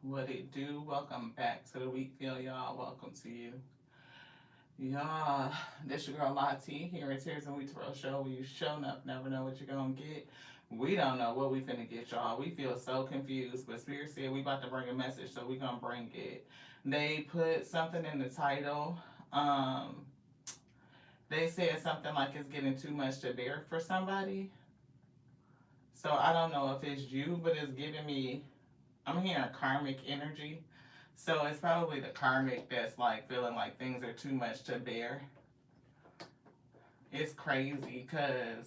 What it do? Welcome back to the Week Feel, y'all. Welcome to you. Y'all, this your girl Lati here at Tears and We Terrell Show, where you show up, never know what you're gonna get. We don't know what we finna get, y'all. We feel so confused, but Spirit said we about to bring a message, so we gonna bring it. They put something in the title. Um, they said something like it's getting too much to bear for somebody. So I don't know if it's you, but it's giving me, I'm hearing karmic energy. So it's probably the karmic that's like feeling like things are too much to bear. It's crazy because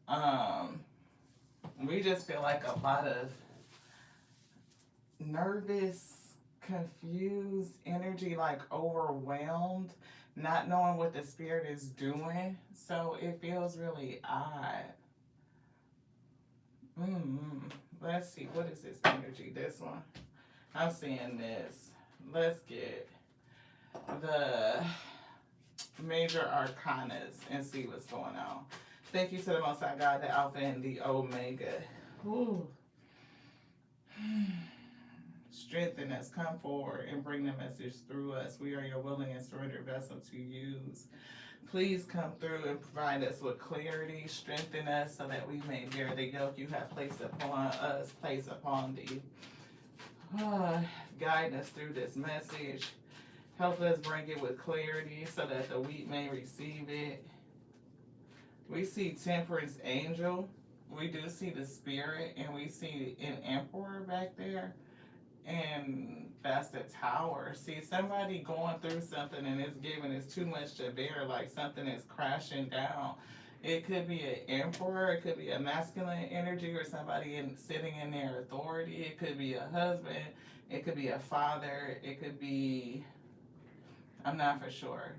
um, we just feel like a lot of nervous, confused energy, like overwhelmed, not knowing what the spirit is doing. So it feels really odd. Mm-hmm. Let's see, what is this energy? This one. I'm seeing this. Let's get the major arcanas and see what's going on. Thank you to the Most High God, the Alpha and the Omega. Ooh. Strengthen us, come forward and bring the message through us. We are your willing and surrendered vessel to use. Please come through and provide us with clarity. Strengthen us so that we may bear the yoke you have placed upon us, placed upon thee. Guide us through this message. Help us bring it with clarity so that the weak may receive it. We see Temperance Angel. We do see the Spirit, and we see an Emperor back there. And that's the Tower. See, somebody going through something and it's giving it's too much to bear, like something is crashing down. It could be an emperor, it could be a masculine energy, or somebody sitting in their authority. It could be a husband, it could be a father, it could be, I'm not for sure.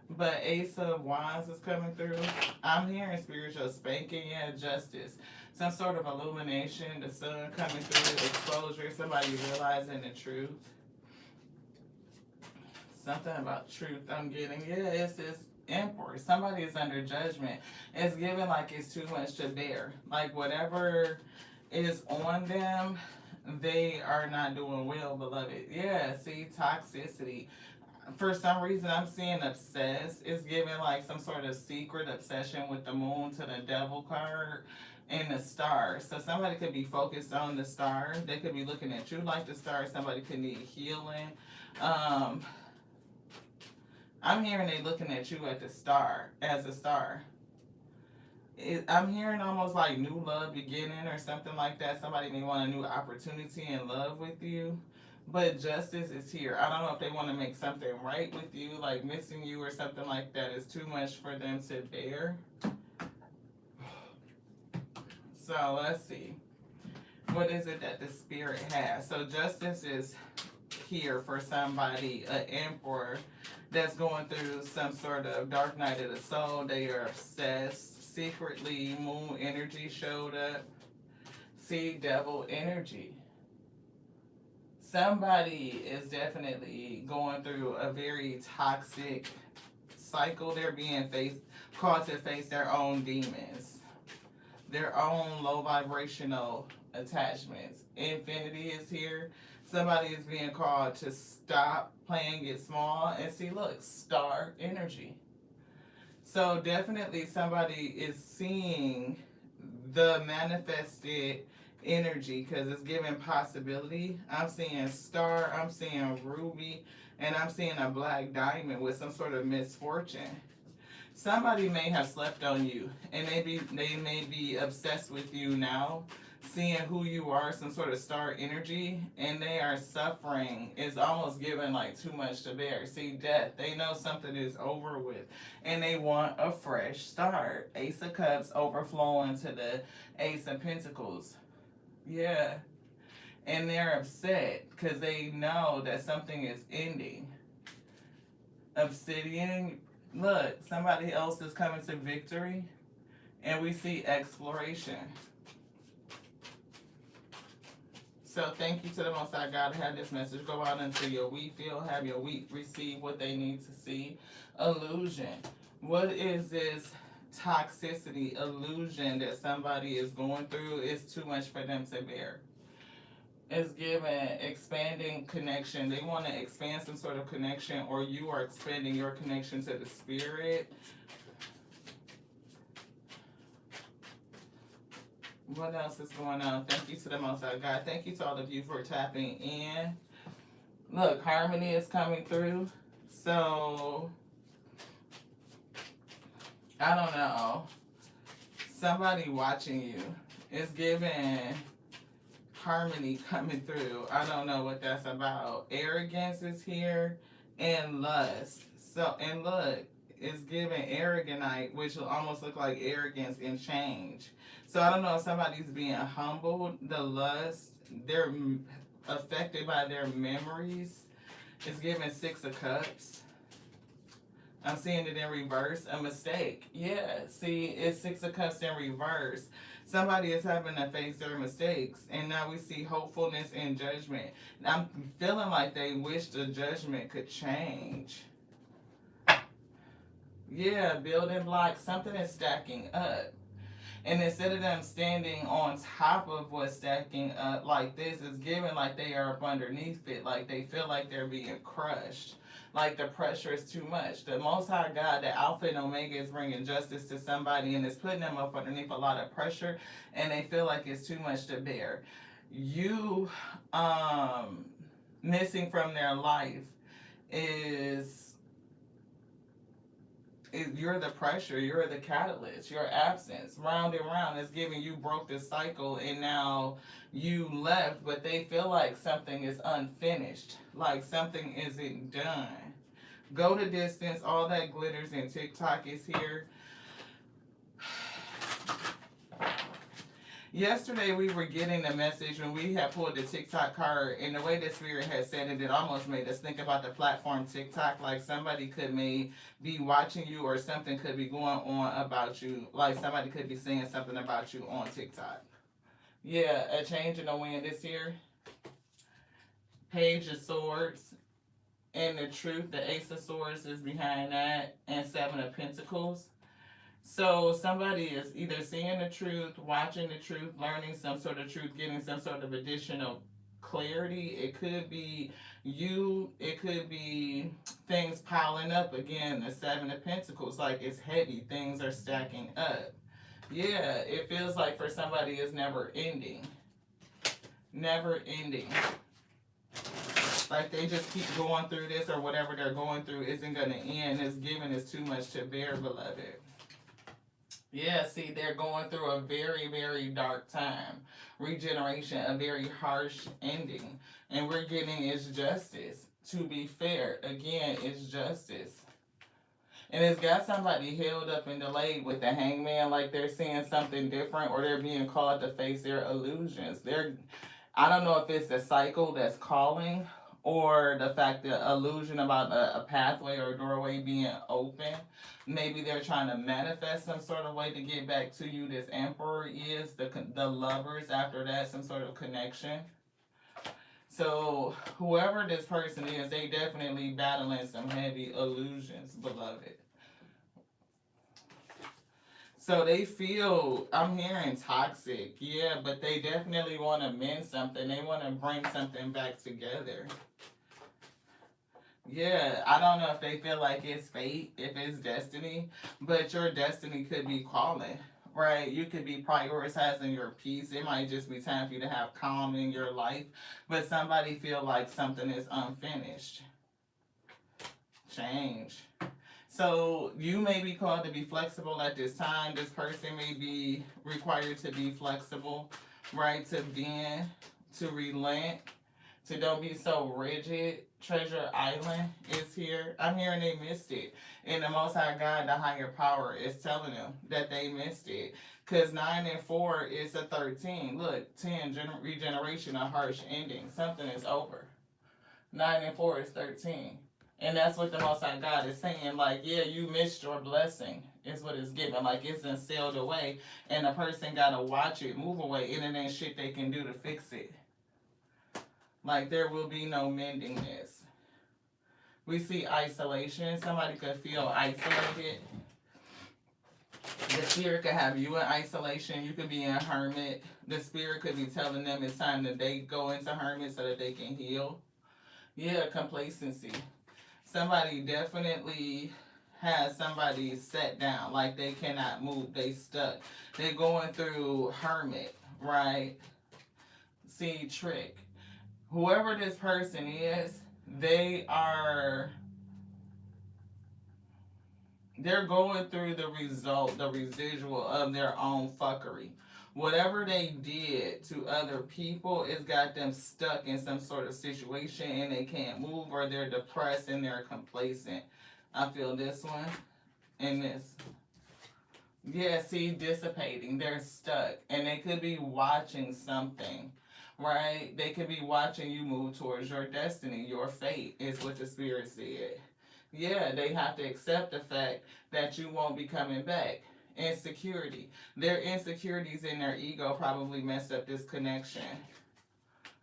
But Ace of Wands is coming through. I'm hearing spiritual spanking and justice. Some sort of illumination, the sun coming through, exposure, somebody realizing the truth. Something about truth I'm getting. Yeah, it's this emperor. Somebody is under judgment. It's given like it's too much to bear. Like whatever is on them, they are not doing well, beloved. Yeah, see, toxicity. For some reason, I'm seeing obsessed. It's giving like some sort of secret obsession with the moon to the devil card and the stars. So somebody could be focused on the star. They could be looking at you like the star. Somebody could need healing. Um, I'm hearing they looking at you at the star as a star. I'm hearing almost like new love beginning or something like that. Somebody may want a new opportunity in love with you. But justice is here. I don't know if they want to make something right with you, like missing you or something like that is too much for them to bear. So let's see. What is it that the spirit has? So justice is here for somebody, an emperor that's going through some sort of dark night of the soul. They are obsessed. Secretly, moon energy showed up. See, devil energy. Somebody is definitely going through a very toxic cycle. They're being called to face their own demons, their own low vibrational attachments. Infinity is here. Somebody is being called to stop playing it small and see, look, star energy. So definitely somebody is seeing the manifested energy because it's giving possibility. I'm seeing star, I'm seeing ruby, and I'm seeing a black diamond with some sort of misfortune. Somebody may have slept on you and they may be obsessed with you now, seeing who you are, some sort of star energy, and they are suffering. It's almost given like too much to bear. See, death, they know something is over with and they want a fresh start. Ace of Cups overflowing to the Ace of Pentacles. Yeah. And they're upset because they know that something is ending. Obsidian, look, somebody else is coming to victory, and we see exploration. So thank you to the Most High God to have this message go out into your wheat field, have your wheat receive what they need to see. Illusion. What is this toxicity, illusion that somebody is going through? Is too much for them to bear. It's given expanding connection. They want to expand some sort of connection, or you are expanding your connection to the spirit. What else is going on? Thank you to the Most High God. Thank you to all of you for tapping in. Look, harmony is coming through. So, I don't know. Somebody watching you is giving harmony coming through. I don't know what that's about. Arrogance is here and lust. So, and look, it's giving arrogantite, which will almost look like arrogance and change. So I don't know if somebody's being humbled. The lust, they're affected by their memories. It's giving 6 of Cups. I'm seeing it in reverse. A mistake. Yeah, see, it's 6 of Cups in reverse. Somebody is having to face their mistakes. And now we see hopefulness and judgment. I'm feeling like they wish the judgment could change. Yeah, building blocks. Something is stacking up. And instead of them standing on top of what's stacking up like this, it's given like they are up underneath it. Like they feel like they're being crushed. Like the pressure is too much. The Most High God, the Alpha and Omega, is bringing justice to somebody and is putting them up underneath a lot of pressure. And they feel like it's too much to bear. You missing from their life is... You're the pressure, you're the catalyst, your absence, round and round is giving you broke the cycle and now you left, but they feel like something is unfinished, like something isn't done. Go the distance, all that glitters and TikTok is here. Yesterday we were getting the message when we had pulled the TikTok card, and the way the spirit had said it, it almost made us think about the platform TikTok, like somebody could be watching you or something could be going on about you, like somebody could be saying something about you on TikTok. Yeah, a change in the wind this year. Page of Swords and the Truth, the Ace of Swords is behind that, and 7 of Pentacles. So somebody is either seeing the truth, watching the truth, learning some sort of truth, getting some sort of additional clarity. It could be you, it could be things piling up. Again, the 7 of Pentacles, like it's heavy, things are stacking up. Yeah, it feels like for somebody it's never ending. Never ending. Like they just keep going through this, or whatever they're going through isn't going to end. It's given is too much to bear, beloved. Yeah, see, they're going through a very, very dark time. Regeneration, a very harsh ending. And we're getting is justice. To be fair, again, it's justice. And it's got somebody held up and delayed with the hangman, like they're seeing something different, or they're being called to face their illusions. I don't know if it's the cycle that's calling, or the fact that illusion about a pathway or a doorway being open. Maybe they're trying to manifest some sort of way to get back to you. This Emperor is the lovers. After that, some sort of connection. So whoever this person is, they definitely battling some heavy illusions, beloved. So they feel, I'm hearing toxic, yeah, but they definitely want to mend something. They want to bring something back together. Yeah, I don't know if they feel like it's fate, if it's destiny, but your destiny could be calling, right? You could be prioritizing your peace. It might just be time for you to have calm in your life, but somebody feel like something is unfinished. Change. So you may be called to be flexible at this time. This person may be required to be flexible, right? To bend, to relent, to don't be so rigid. Treasure Island is here. I'm hearing they missed it. And the Most High God, the higher power, is telling them that they missed it. Because 9 and 4 is a 13. Look, 10, regeneration, a harsh ending. Something is over. 9 and 4 is 13. And that's what the Most High God is saying. Like, yeah, you missed your blessing, is what it's given. Like, it's been sailed away. And the person got to watch it move away. And it ain't shit they can do to fix it. Like, there will be no mending this. We see isolation. Somebody could feel isolated. The spirit could have you in isolation. You could be in hermit. The spirit could be telling them it's time that they go into hermit so that they can heal. Yeah, complacency. Somebody definitely has somebody set down, like they cannot move, they stuck. They're going through hermit, right? See, trick. Whoever this person is, they are they're going through the result, the residual of their own fuckery. Whatever they did to other people, it's got them stuck in some sort of situation and they can't move, or they're depressed and they're complacent. I feel this one and this. Yeah, see, dissipating. They're stuck and they could be watching something, right? They could be watching you move towards your destiny, your fate, is what the spirit said. Yeah, they have to accept the fact that you won't be coming back. Insecurity. Their insecurities in their ego probably messed up this connection.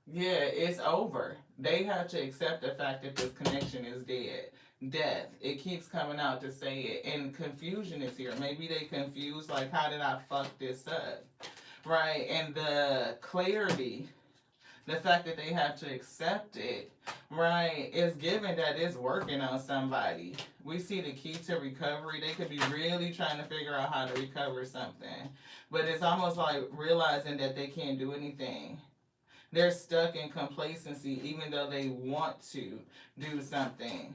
Yeah, it's over. They have to accept the fact that this connection is dead. Death. It keeps coming out to say it. And confusion is here. Maybe they confused, like, how did I fuck this up? Right? And the clarity, the fact that they have to accept it, right, is given that it's working on somebody. We see the key to recovery. They could be really trying to figure out how to recover something. But it's almost like realizing that they can't do anything. They're stuck in complacency even though they want to do something.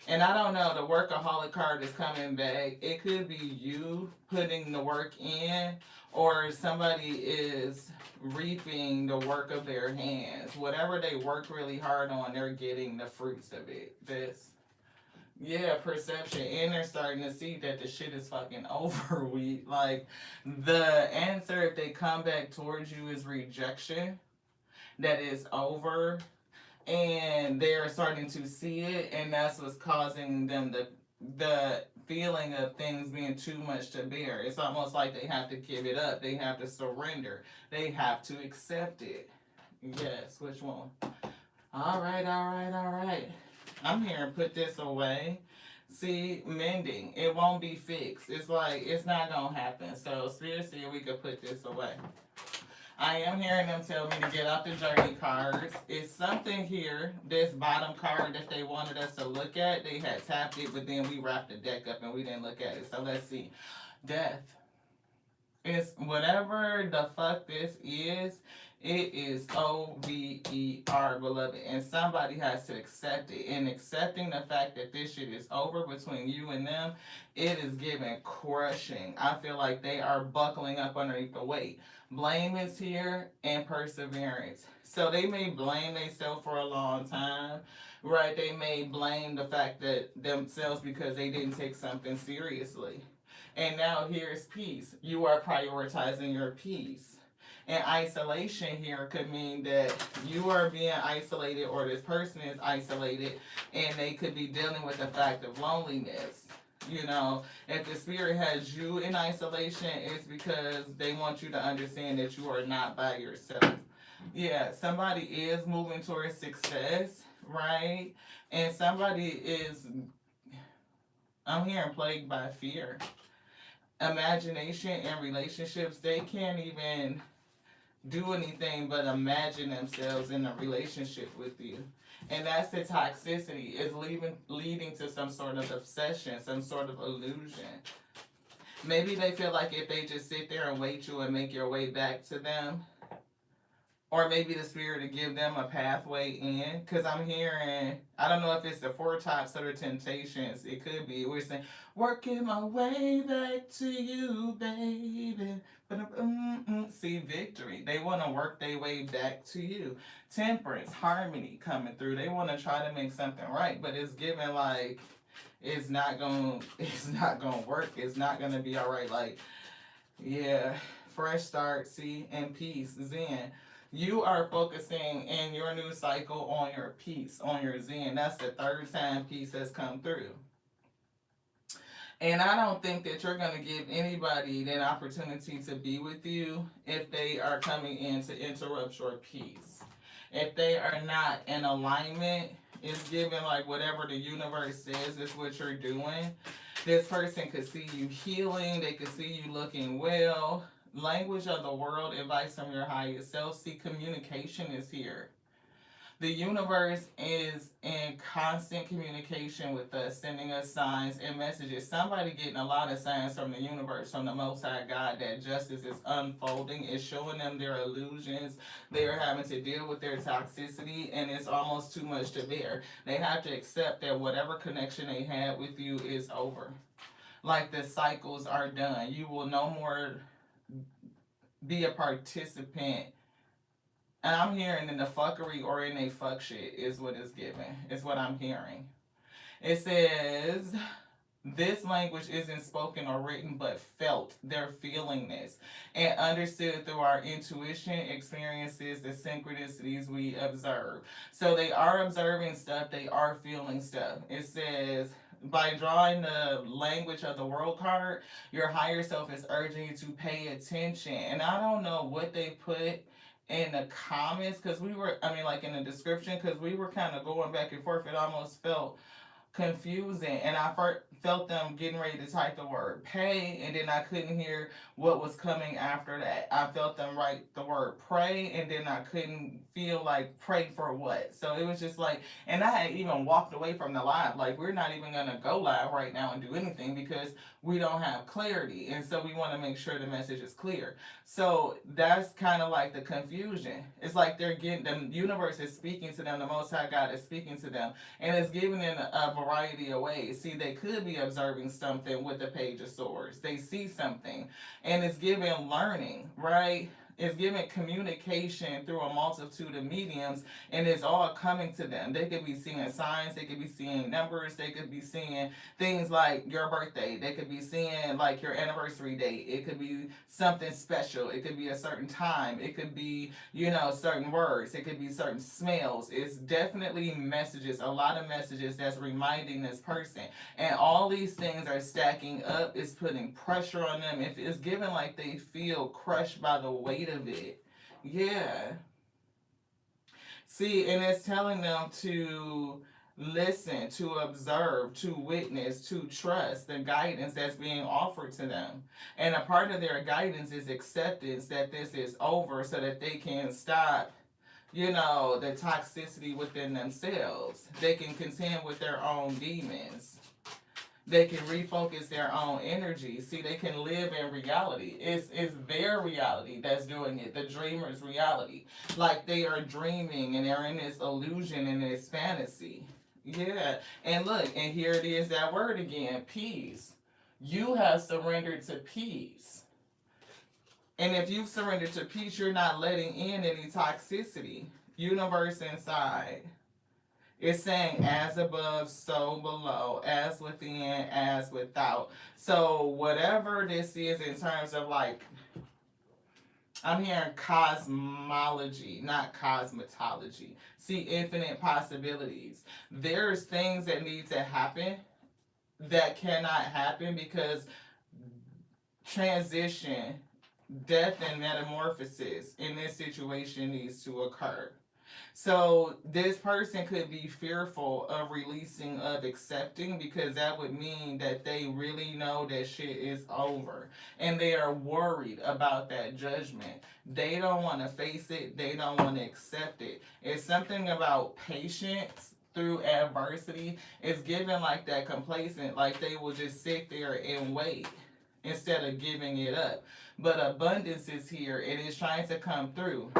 And I don't know, the workaholic card is coming back. It could be you putting the work in, or somebody is reaping the work of their hands. Whatever they worked really hard on, they're getting the fruits of it. This. Yeah, perception. And they're starting to see that the shit is fucking over. Like, the answer, if they come back towards you, is rejection. That is over. And they're starting to see it, and that's what's causing them the feeling of things being too much to bear. It's almost like they have to give it up. They have to surrender. They have to accept it. Yes, which one? All right, all right, all right. I'm here and put this away. See, mending. It won't be fixed. It's like, it's not going to happen. So, seriously, we could put this away. I am hearing them tell me to get out the journey cards. It's something here, this bottom card that they wanted us to look at. They had tapped it, but then we wrapped the deck up and we didn't look at it. So let's see. Death. It's whatever the fuck this is. It is over, beloved. And somebody has to accept it. And accepting the fact that this shit is over between you and them, it is giving crushing. I feel like they are buckling up underneath the weight. Blame is here and perseverance. So they may blame themselves for a long time, right? They may blame the fact that themselves because they didn't take something seriously. And now here's peace. You are prioritizing your peace. And isolation here could mean that you are being isolated, or this person is isolated, and they could be dealing with the fact of loneliness. You know, if the spirit has you in isolation, it's because they want you to understand that you are not by yourself. Yeah, somebody is moving towards success, right? And somebody is, I'm hearing, plagued by fear. Imagination and relationships, they can't even do anything but imagine themselves in a relationship with you. And that's the toxicity. It's leading to some sort of obsession, some sort of illusion. Maybe they feel like if they just sit there and wait you and make your way back to them, or maybe the spirit to give them a pathway in. Because I'm hearing, I don't know if it's the four tops or the temptations. It could be. We're saying, working my way back to you, baby. See, victory. They want to work their way back to you. Temperance, harmony coming through. They want to try to make something right, but it's given like it's not gonna work. It's not gonna be all right. Like, yeah, fresh start. See, and peace, Zen. You are focusing in your new cycle on your peace, on your Zen. That's the third time peace has come through. And I don't think that you're going to give anybody an opportunity to be with you if they are coming in to interrupt your peace. If they are not in alignment, It's given like whatever the universe says is what you're doing. This person could see you healing. They could see you looking well. Language of the world, advice from your highest self. See, communication is here. The universe is in constant communication with us, sending us signs and messages. Somebody getting a lot of signs from the universe, from the Most High God, that justice is unfolding. It's showing them their illusions. They are having to deal with their toxicity, and it's almost too much to bear. They have to accept that whatever connection they had with you is over. Like the cycles are done. You will no more be a participant. And I'm hearing in the fuckery or in a fuck shit is what it's given. Is what I'm hearing. It says this language isn't spoken or written but felt. They're feeling this and understood through our intuition, experiences, the synchronicities we observe. So they are observing stuff, they are feeling stuff. It says by drawing the language of the world card, your higher self is urging you to pay attention. And I don't know what they put in the comments, because we were, I mean, like in the description, because we were kind of going back and forth. It almost felt confusing, and I felt them getting ready to type the word pay, and then I couldn't hear what was coming after that. I felt them write the word pray, and then I couldn't feel like pray for what. So it was just like, and I had even walked away from the live, like we're not even gonna go live right now and do anything because we don't have clarity, and so we want to make sure the message is clear. So that's kind of like the confusion. It's like they're getting, the universe is speaking to them, the Most High God is speaking to them, and it's giving them a variety of ways. See, they could be observing something with the Page of Swords. They see something, and it's giving learning, right? It's giving communication through a multitude of mediums, and it's all coming to them. They could be seeing signs, they could be seeing numbers, they could be seeing things like your birthday, they could be seeing like your anniversary date, it could be something special, it could be a certain time, it could be, you know, certain words, it could be certain smells. It's definitely messages, a lot of messages that's reminding this person. And all these things are stacking up, it's putting pressure on them. If it's given like they feel crushed by the weight of it. Yeah. See, and it's telling them to listen, to observe, to witness, to trust the guidance that's being offered to them. And a part of their guidance is acceptance that this is over so that they can stop, you know, the toxicity within themselves. They can contend with their own demons. They can refocus their own energy. See, they can live in reality. It's their reality that's doing it, the dreamer's reality. Like they are dreaming and they're in this illusion and this fantasy. Yeah. And look, and here it is, that word again, peace. You have surrendered to peace. And if you've surrendered to peace, you're not letting in any toxicity. Universe inside. It's saying as above, so below, as within, as without. So whatever this is in terms of like, I'm hearing cosmology, not cosmetology. See, infinite possibilities. There's things that need to happen that cannot happen because transition, death, and metamorphosis in this situation needs to occur. So this person could be fearful of releasing, of accepting, because that would mean that they really know that shit is over. And they are worried about that judgment. They don't want to face it. They don't want to accept it. It's something about patience through adversity. It's given like that complacent, like they will just sit there and wait instead of giving it up. But abundance is here. It is trying to come through.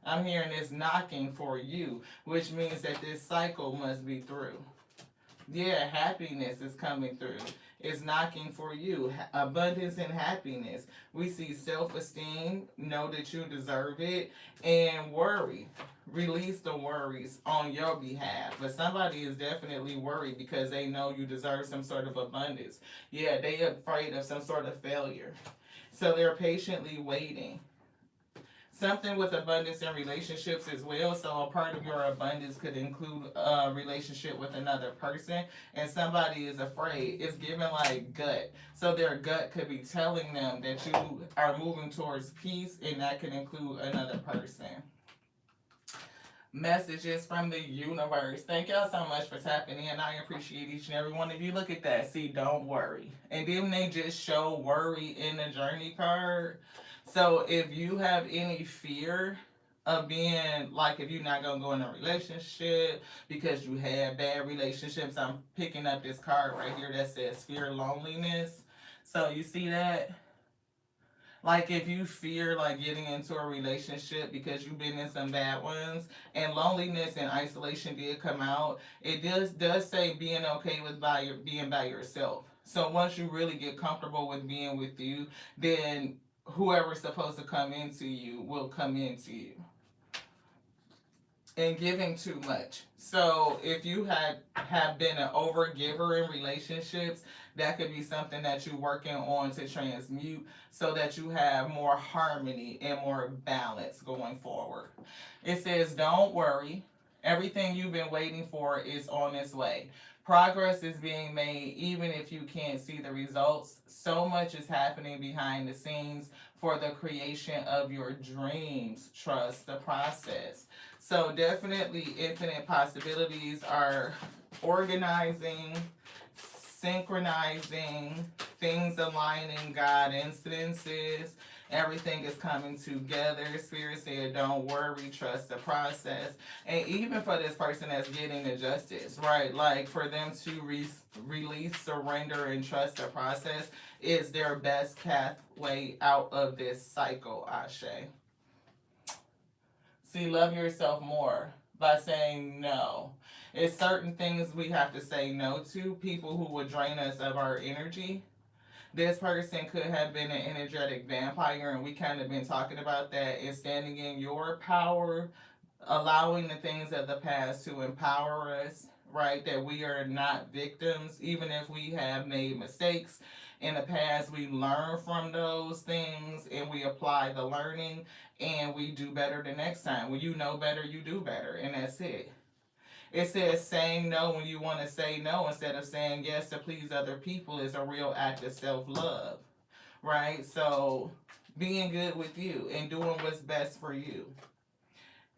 I'm hearing this knocking for you, which means that this cycle must be through. Yeah, happiness is coming through. It's knocking for you. Abundance and happiness. We see self-esteem, know that you deserve it, and worry. Release the worries on your behalf. But somebody is definitely worried because they know you deserve some sort of abundance. Yeah, they are afraid of some sort of failure. So they're patiently waiting. Something with abundance in relationships as well. So a part of your abundance could include a relationship with another person, and somebody is afraid. It's given like gut. So their gut could be telling them that you are moving towards peace, and that could include another person. messages from the universe. Thank y'all so much for tapping in. I appreciate each and every one of you. Look at that. See, don't worry. And then they just show worry in the journey card. So if you have any fear of being like, if you're not gonna go in a relationship because you had bad relationships, I'm picking up this card right here that says fear loneliness. So you see that? Like if you fear like getting into a relationship because you've been in some bad ones, and loneliness and isolation did come out, it does say being okay with being by yourself. So once you really get comfortable with being with you, then whoever's supposed to come into you will come into you. And giving too much. So if you have been an overgiver in relationships, that could be something that you're working on to transmute so that you have more harmony and more balance going forward. It says, don't worry. Everything you've been waiting for is on its way. Progress is being made even if you can't see the results. So much is happening behind the scenes for the creation of your dreams. Trust the process. So definitely infinite possibilities are organizing, synchronizing, things aligning, God incidences. Everything is coming together. Spirit said, don't worry, trust the process. And even for this person that's getting the justice, right? Like for them to release, surrender, and trust the process is their best pathway out of this cycle, Ashe. See, love yourself more by saying no. It's certain things we have to say no to, people who would drain us of our energy. This person could have been an energetic vampire, and we kind of been talking about that, and standing in your power, allowing the things of the past to empower us, right? That we are not victims, even if we have made mistakes in the past. We learn from those things and we apply the learning and we do better the next time. When you know better, you do better, and that's it. It says saying no when you want to say no instead of saying yes to please other people is a real act of self-love, right? So being good with you and doing what's best for you.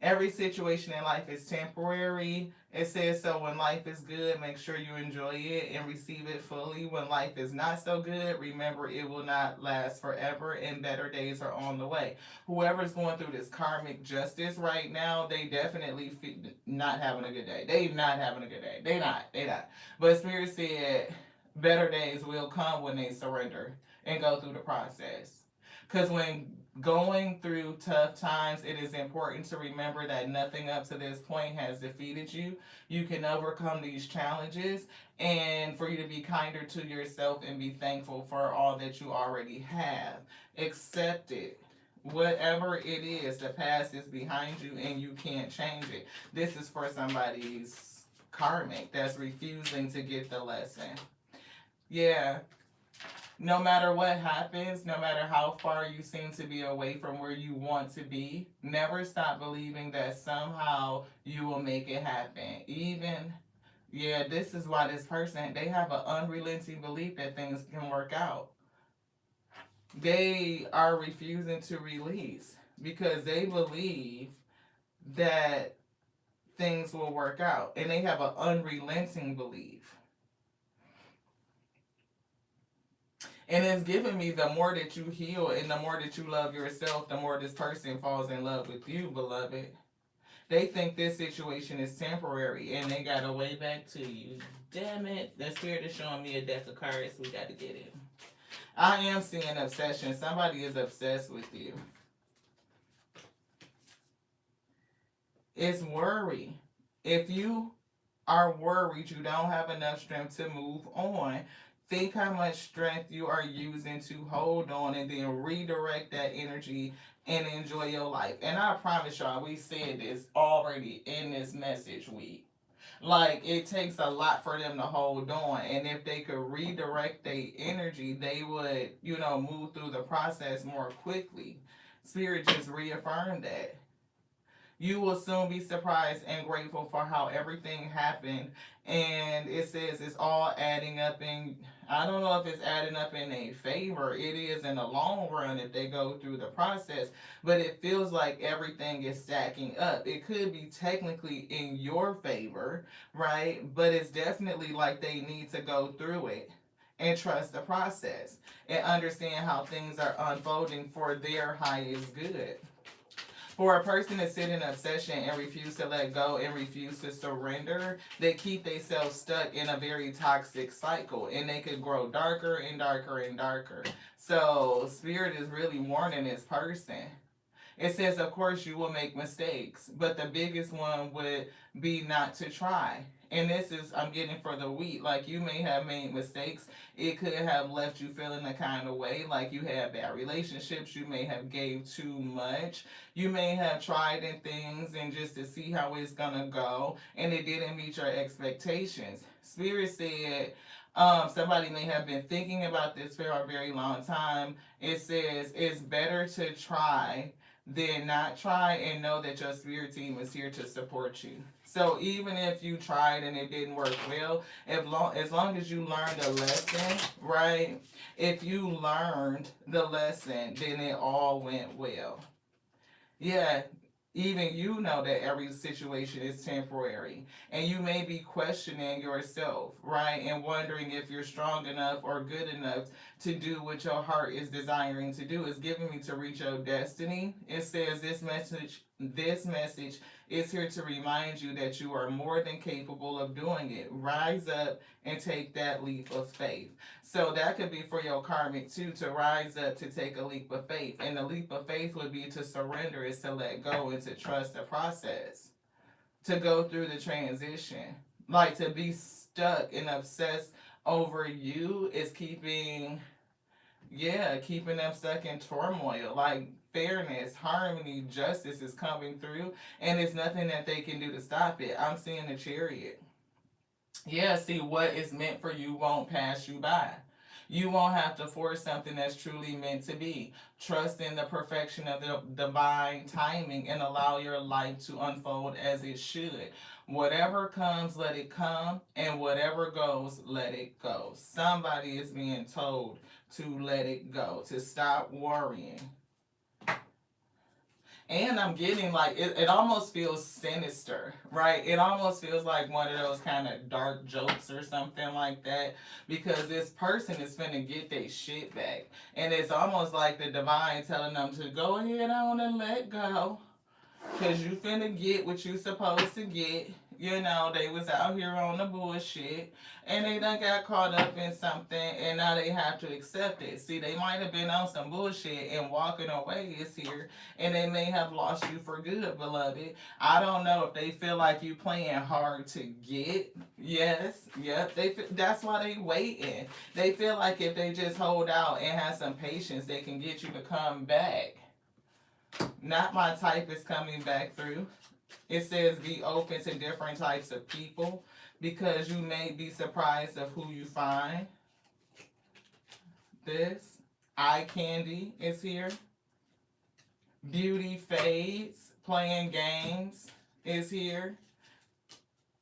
Every situation in life is temporary. It says so when life is good, make sure you enjoy it and receive it fully. When life is not so good, remember it will not last forever and better days are on the way. Whoever's going through this karmic justice right now, they definitely not having a good day. They not having a good day. They not. But Spirit said better days will come when they surrender and go through the process. Because when going through tough times, it is important to remember that nothing up to this point has defeated you. You can overcome these challenges, and for you to be kinder to yourself and be thankful for all that you already have. Accept it. Whatever it is, the past is behind you and you can't change it. This is for somebody's karmic that's refusing to get the lesson. Yeah, no matter what happens, no matter how far you seem to be away from where you want to be, never stop believing that somehow you will make it happen. Even, yeah, this is why this person, they have an unrelenting belief that things can work out. They are refusing to release because they believe that things will work out. And they have an unrelenting belief. And it's giving me the more that you heal and the more that you love yourself, the more this person falls in love with you, beloved. They think this situation is temporary and they got a way back to you. Damn it. The Spirit is showing me a deck of cards. We got to get it. I am seeing obsession. Somebody is obsessed with you. It's worry. If you are worried, you don't have enough strength to move on. Think how much strength you are using to hold on and then redirect that energy and enjoy your life. And I promise y'all, we said this already in this message week. Like, it takes a lot for them to hold on. And if they could redirect their energy, they would, move through the process more quickly. Spirit just reaffirmed that. You will soon be surprised and grateful for how everything happened. And it says it's all adding up in, I don't know if it's adding up in a favor. It is in the long run if they go through the process, but it feels like everything is stacking up. It could be technically in your favor, right? But it's definitely like they need to go through it and trust the process and understand how things are unfolding for their highest good. For a person to sit in obsession and refuse to let go and refuse to surrender, they keep themselves stuck in a very toxic cycle, and they could grow darker and darker and darker. So Spirit is really warning this person. It says, of course, you will make mistakes, but the biggest one would be not to try. And this is, I'm getting for the wheat. Like, you may have made mistakes. It could have left you feeling a kind of way, like you had bad relationships. You may have gave too much. You may have tried in things and just to see how it's gonna go, and it didn't meet your expectations. Spirit said, somebody may have been thinking about this for a very long time. It says it's better to try than not try, and know that your spirit team is here to support you. So even if you tried and it didn't work well, as long as you learned a lesson, right? If you learned the lesson, then it all went well. Yeah, even you know that every situation is temporary, and you may be questioning yourself, right? And wondering if you're strong enough or good enough to do what your heart is desiring to do. It's giving me to reach your destiny. It says this message is here to remind you that you are more than capable of doing it. Rise up and take that leap of faith. So that could be for your karmic too, to rise up, to take a leap of faith. And the leap of faith would be to surrender, is to let go and to trust the process, to go through the transition. Like, to be stuck and obsessed over you is keeping them stuck in turmoil. Like, fairness, harmony, justice is coming through, and it's nothing that they can do to stop it. I'm seeing the Chariot. Yeah, see, what is meant for you won't pass you by. You won't have to force something that's truly meant to be. Trust in the perfection of the divine timing and allow your life to unfold as it should. Whatever comes, let it come, and whatever goes, let it go. Somebody is being told to let it go, to stop worrying. And I'm getting like, it almost feels sinister, right? It almost feels like one of those kind of dark jokes or something like that, because this person is finna get their shit back. And it's almost like the divine telling them to go ahead on and let go, because you finna get what you supposed to get. You know, they was out here on the bullshit, and they done got caught up in something, and now they have to accept it. See, they might have been on some bullshit, and walking away is here, and they may have lost you for good, beloved. I don't know if they feel like you playing hard to get. Yes, yep. That's why they waiting. They feel like if they just hold out and have some patience, they can get you to come back. Not my type is coming back through. It says be open to different types of people, because you may be surprised of who you find. This eye candy is here. Beauty fades. Playing games is here.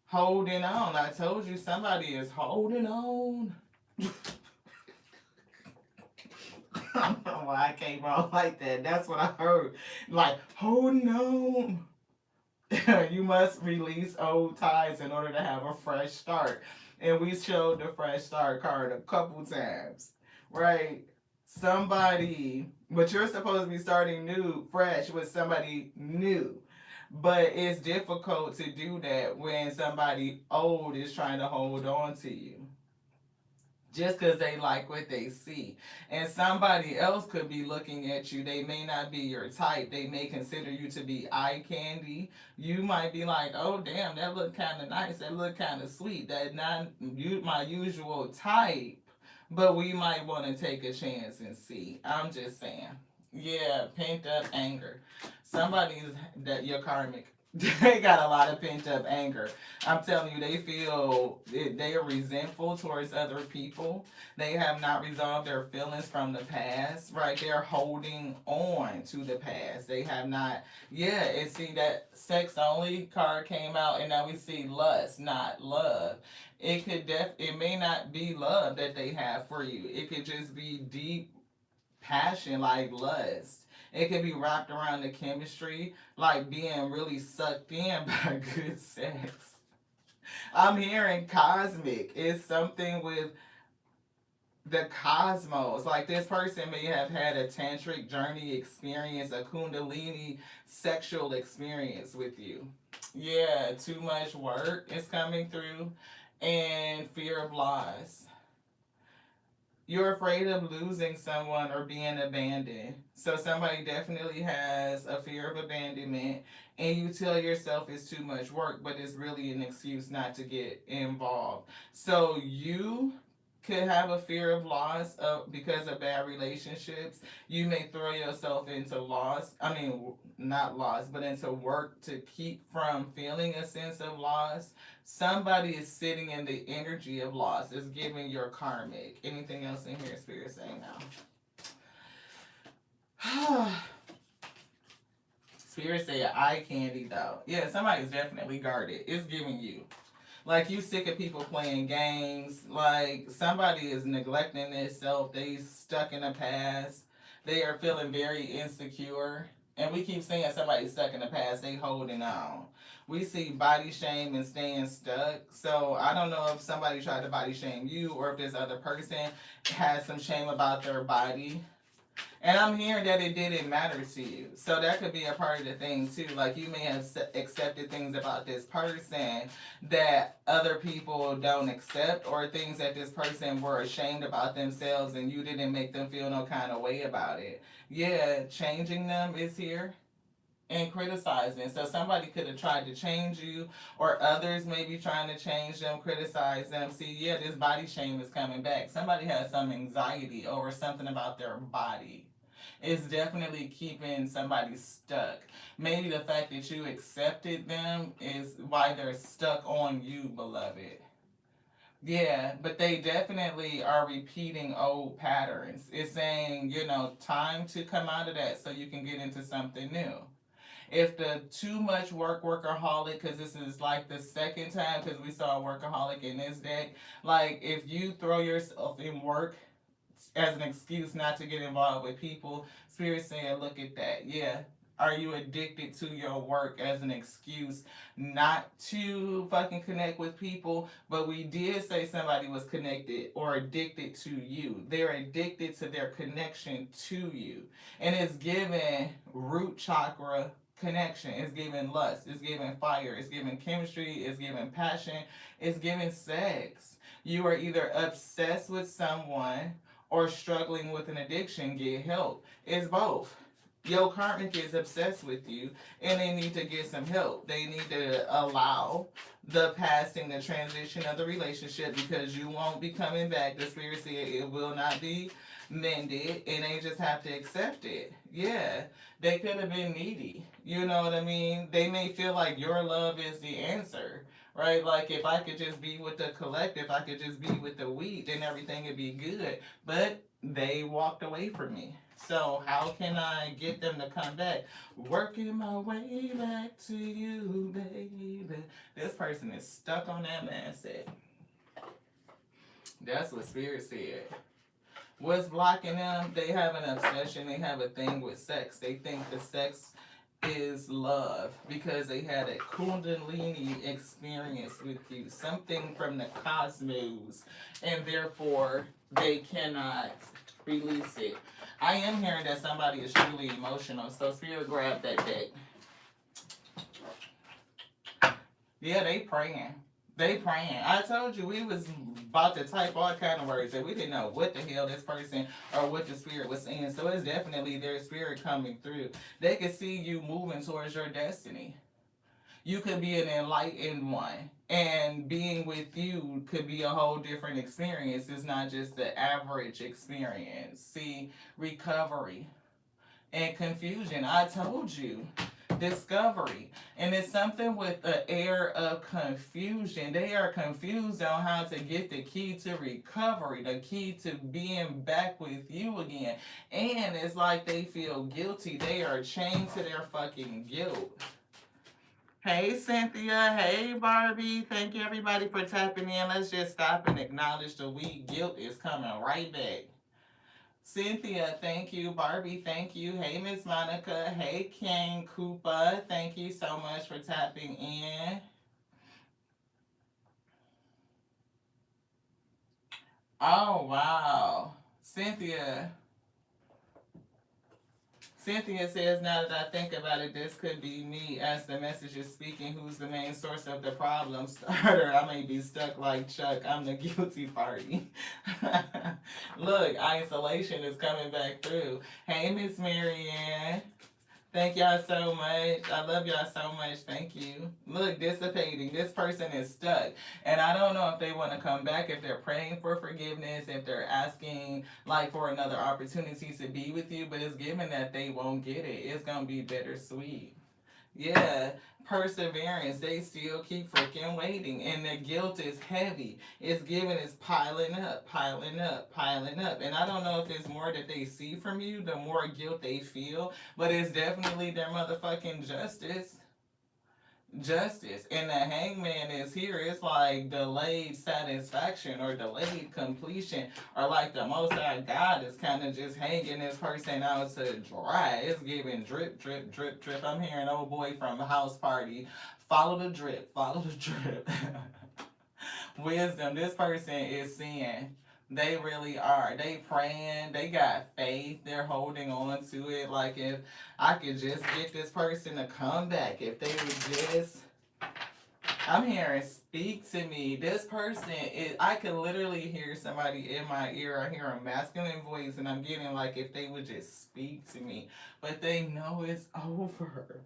Holding on. I told you somebody is holding on. I don't know why I came out like that. That's what I heard. Like, holding on. You must release old ties in order to have a fresh start. And we showed the fresh start card a couple times, right? Somebody, but you're supposed to be starting new, fresh with somebody new. But it's difficult to do that when somebody old is trying to hold on to you, just because they like what they see. And somebody else could be looking at you. They may not be your type. They may consider you to be eye candy. You might be like, oh, damn, that look kind of nice. That look kind of sweet. That not my usual type. But we might want to take a chance and see. I'm just saying. Yeah, pent up anger. Somebody's, that your karmic They got a lot of pent up anger. I'm telling you, they are resentful towards other people. They have not resolved their feelings from the past, right? They're holding on to the past. They have not, yeah, and see that sex only card came out, and now we see lust, not love. It may not be love that they have for you. It could just be deep passion like lust. It could be wrapped around the chemistry, like being really sucked in by good sex. I'm hearing cosmic. It's something with the cosmos. Like this person may have had a tantric journey experience, a kundalini sexual experience with you. Yeah, too much work is coming through, and fear of loss. You're afraid of losing someone or being abandoned. So somebody definitely has a fear of abandonment, and you tell yourself it's too much work, but it's really an excuse not to get involved. So you could have a fear of loss because of bad relationships. You may throw yourself into loss. I mean, not loss, but into work to keep from feeling a sense of loss. Somebody is sitting in the energy of loss. It's giving your karmic. Anything else in here, Spirit saying now? Spirit say eye candy though. Yeah, somebody's definitely guarded. It's giving you. Like you sick of people playing games. Like somebody is neglecting themselves. They stuck in the past. They are feeling very insecure. And we keep saying somebody's stuck in the past. They holding on. We see body shame and staying stuck. So I don't know if somebody tried to body shame you or if this other person has some shame about their body. And I'm hearing that it didn't matter to you. So that could be a part of the thing too. Like you may have accepted things about this person that other people don't accept, or things that this person were ashamed about themselves and you didn't make them feel no kind of way about it. Yeah, changing them is here, and criticizing. So somebody could have tried to change you, or others may be trying to change them, criticize them. See, yeah, this body shame is coming back. Somebody has some anxiety over something about their body. It's definitely keeping somebody stuck. Maybe the fact that you accepted them is why they're stuck on you, beloved. Yeah, but they definitely are repeating old patterns. It's saying, time to come out of that so you can get into something new. If the too much workaholic, because this is like the second time, because we saw a workaholic in this deck, like if you throw yourself in work as an excuse not to get involved with people, Spirit saying, look at that. Yeah. Are you addicted to your work as an excuse not to fucking connect with people? But we did say somebody was connected or addicted to you. They're addicted to their connection to you. And it's given root chakra connection. It's giving lust. It's giving fire. It's giving chemistry. It's giving passion. It's giving sex. You are either obsessed with someone or struggling with an addiction. Get help. It's both. Your karmic is obsessed with you and they need to get some help. They need to allow the passing, the transition of the relationship, because you won't be coming back. The spirit said it will not be mended, and they just have to accept it. Yeah, they could have been needy. You know what I mean? They may feel like your love is the answer. Right? Like if I could just be with the collective, if I could just be with the weed, then everything would be good. But they walked away from me. So how can I get them to come back? Working my way back to you, baby. This person is stuck on that mindset. That's what Spirit said. What's blocking them? They have an obsession. They have a thing with sex. They think the sex is love because they had a kundalini experience with you, something from the cosmos, and therefore they cannot release it. I am hearing that somebody is truly emotional, so Spirit grab that deck. Yeah, they praying. They praying. I told you we was about to type all kind of words and we didn't know what the hell this person or what the spirit was saying. So it's definitely their spirit coming through. They can see you moving towards your destiny. You could be an enlightened one. And being with you could be a whole different experience. It's not just the average experience. See, recovery and confusion. I told you. discovery. And it's something with the air of confusion. They are confused on how to get the key to recovery, the key to being back with you again. And it's like they feel guilty. They are chained to their fucking guilt. Hey Cynthia, hey Barbie. Thank you everybody for tapping in. Let's just stop and acknowledge the week. Guilt is coming right back. Cynthia, thank you. Barbie, thank you. Hey Miss Monica. Hey King Koopa. Thank you so much for tapping in. Oh wow. Cynthia says, now that I think about it, this could be me as the message is speaking. Who's the main source of the problem starter? I may be stuck like Chuck. I'm the guilty party. Look, isolation is coming back through. Hey, Miss Marianne. Thank y'all so much. I love y'all so much. Thank you. Look, dissipating. This person is stuck. And I don't know if they want to come back, if they're praying for forgiveness, if they're asking like for another opportunity to be with you, but it's given that they won't get it. It's going to be bittersweet. Yeah, perseverance. They still keep freaking waiting, and the guilt is heavy. It's given, it's piling up, piling up, piling up. And I don't know if it's more that they see from you, the more guilt they feel, but it's definitely their motherfucking justice. Justice. And the hangman is here. It's like delayed satisfaction or delayed completion, or like the most high God is kind of just hanging this person out to dry. It's giving drip, drip, drip, drip. I'm hearing old boy from the house party. Follow the drip, follow the drip. Wisdom. This person is seeing. They really are. They praying. They got faith. They're holding on to it. Like, if I could just get this person to come back, if they would just, I'm hearing speak to me. This person is, I could literally hear somebody in my ear. I hear a masculine voice, and I'm getting like if they would just speak to me. But they know it's over.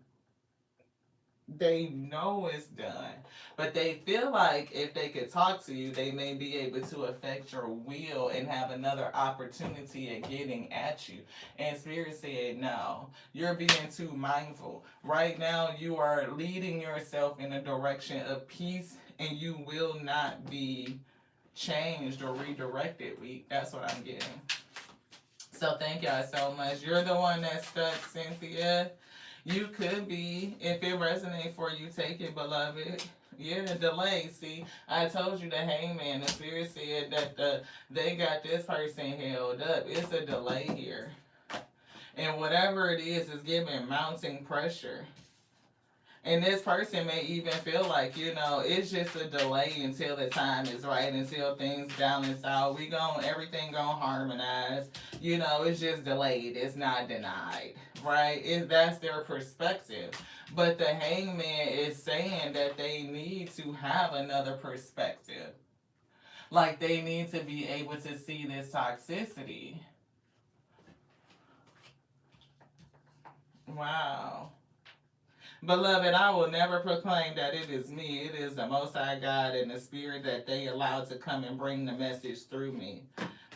They know it's done. But they feel like if they could talk to you, they may be able to affect your will and have another opportunity at getting at you. And Spirit said, no, you're being too mindful. Right now, you are leading yourself in a direction of peace, and you will not be changed or redirected. That's what I'm getting. So thank y'all so much. You're the one that's stuck, Cynthia. You could be, if it resonates for you, take it, beloved. Yeah, delay. See, I told you the hangman, the Spirit said that they got this person held up. It's a delay here. And whatever it is giving mounting pressure. And this person may even feel like, it's just a delay until the time is right, until things balance out. Everything gonna harmonize. It's just delayed. It's not denied, right? That's their perspective. But the hangman is saying that they need to have another perspective. Like, they need to be able to see this toxicity. Wow. Beloved, I will never proclaim that it is me. It is the Most High God and the Spirit that they allow to come and bring the message through me.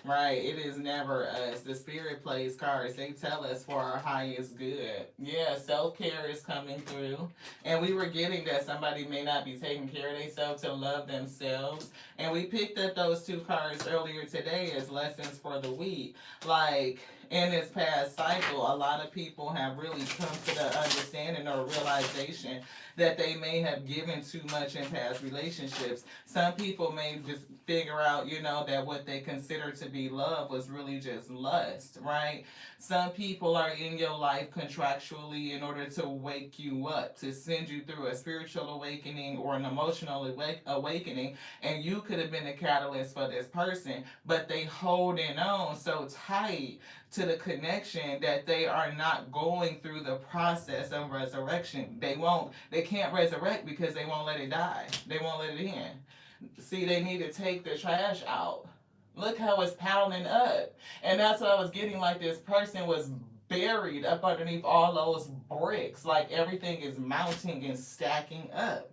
Right? It is never us. The Spirit plays cards. They tell us for our highest good. Yeah, self-care is coming through. And we were getting that somebody may not be taking care of themselves to love themselves. And we picked up those two cards earlier today as lessons for the week. Like, in this past cycle, a lot of people have really come to the understanding or realization that they may have given too much in past relationships. Some people may just figure out, that what they consider to be love was really just lust, right? Some people are in your life contractually in order to wake you up, to send you through a spiritual awakening or an emotional awakening, and you could have been a catalyst for this person, but they holding on so tight to the connection that they are not going through the process of resurrection. They can't resurrect because they won't let it die. They won't let it in. See, they need to take the trash out. Look how it's piling up. And that's what I was getting, like this person was buried up underneath all those bricks. Like everything is mounting and stacking up.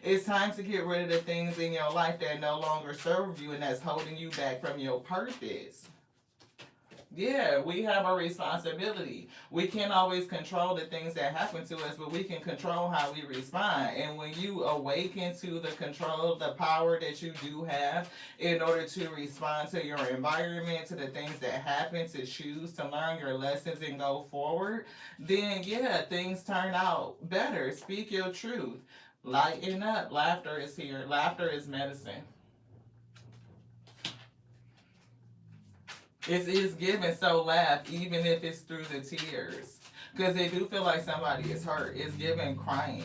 It's time to get rid of the things in your life that no longer serve you and that's holding you back from your purpose. Yeah, we have a responsibility. We can't always control the things that happen to us, but we can control how we respond. And when you awaken to the control of the power that you do have in order to respond to your environment, to the things that happen, to choose to learn your lessons and go forward, then yeah, things turn out better. Speak your truth. Lighten up. Laughter is here. Laughter is medicine. It is given, so laugh, even if it's through the tears. Because they do feel like somebody is hurt. It's given crying,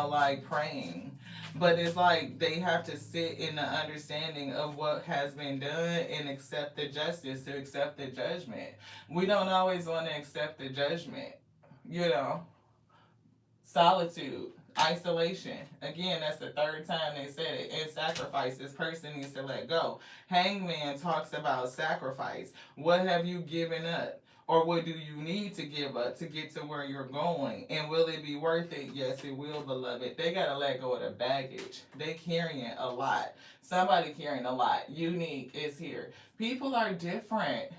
like praying. But it's like they have to sit in the understanding of what has been done and accept the justice, to accept the judgment. We don't always want to accept the judgment, you know. Solitude, isolation. Again, that's the third time they said it. And sacrifice. This person needs to let go. Hangman talks about sacrifice. What have you given up? Or what do you need to give up to get to where you're going? And will it be worth it? Yes, it will, beloved. They got to let go of the baggage. They carrying a lot. Somebody carrying a lot. Unique is here. People are different.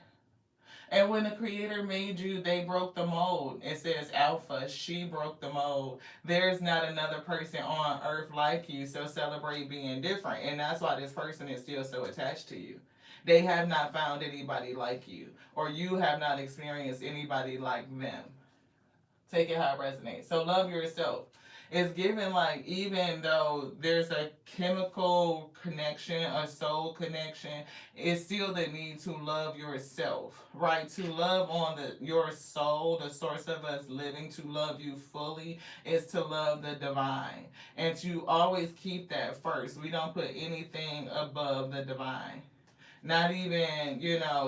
And when the creator made you, they broke the mold. It says Alpha, she broke the mold. There's not another person on earth like you, so celebrate being different. And that's why this person is still so attached to you. They have not found anybody like you, or you have not experienced anybody like them. Take it how it resonates. So love yourself. It's given like, even though there's a chemical connection, a soul connection, it's still the need to love yourself, right? To love on your soul, the source of us living, to love you fully is to love the divine. And to always keep that first. We don't put anything above the divine. Not even,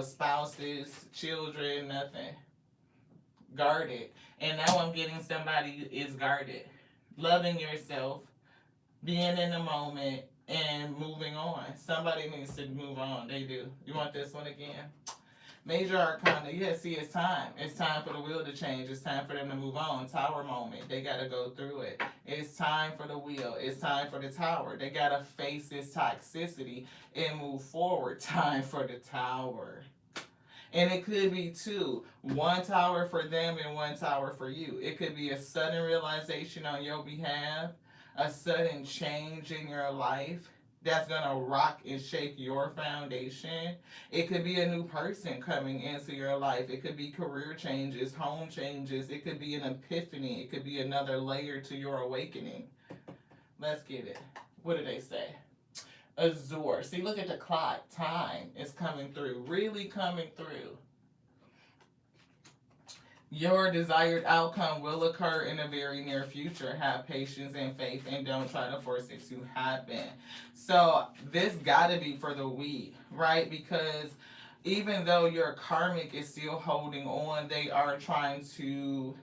spouses, children, nothing. Guarded. And now I'm getting somebody is guarded. Loving yourself, being in the moment, and moving on. Somebody needs to move on. They do. You want this one again? Major Arcana. Yeah, see, it's time. It's time for the wheel to change. It's time for them to move on. Tower moment. They got to go through it. It's time for the wheel. It's time for the tower. They got to face this toxicity and move forward. Time for the tower. And it could be two. One tower for them and one tower for you. It could be a sudden realization on your behalf, a sudden change in your life that's going to rock and shake your foundation. It could be a new person coming into your life. It could be career changes, home changes. It could be an epiphany. It could be another layer to your awakening. Let's get it. What do they say? Azure. See, look at the clock. Time is coming through. Really coming through. Your desired outcome will occur in the very near future. Have patience and faith and don't try to force it to happen. So this gotta be for the we, right? Because even though your karmic is still holding on, they are trying to,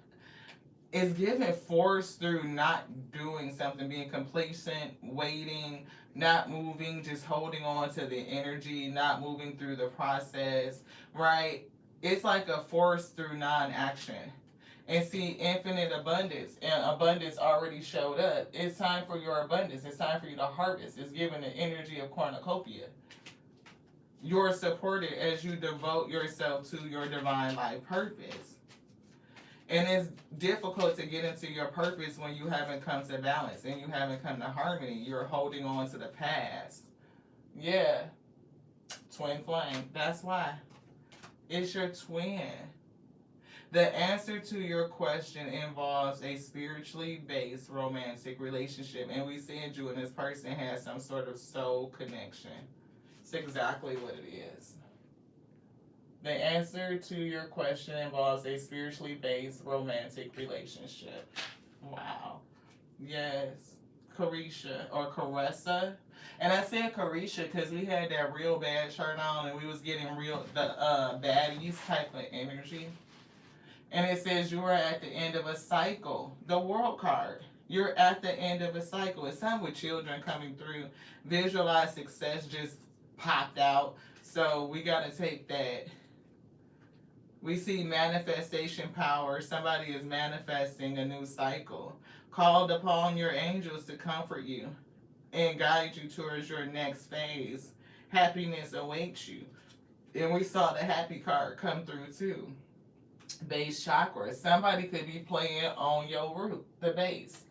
it's given force through not doing something, being complacent, waiting, not moving, just holding on to the energy, not moving through the process, right? It's like a force through non-action. And see, infinite abundance, and abundance already showed up. It's time for your abundance. It's time for you to harvest. It's given the energy of cornucopia. You're supported as you devote yourself to your divine life purpose. And it's difficult to get into your purpose when you haven't come to balance and you haven't come to harmony. You're holding on to the past. Yeah. Twin flame. That's why. It's your twin. The answer to your question involves a spiritually based romantic relationship. And we said you and this person has some sort of soul connection. It's exactly what it is. The answer to your question involves a spiritually based romantic relationship. Wow. Yes. Carisha or Caressa. And I said Carisha because we had that real bad shirt on and we was getting real baddies type of energy. And it says you are at the end of a cycle. The World card. You're at the end of a cycle. It's something with children coming through. Visualize success just popped out. So we got to take that. We see manifestation power. Somebody is manifesting a new cycle. Called upon your angels to comfort you and guide you towards your next phase. Happiness awaits you. And we saw the happy card come through too. Base chakra. Somebody could be playing on your root, the base,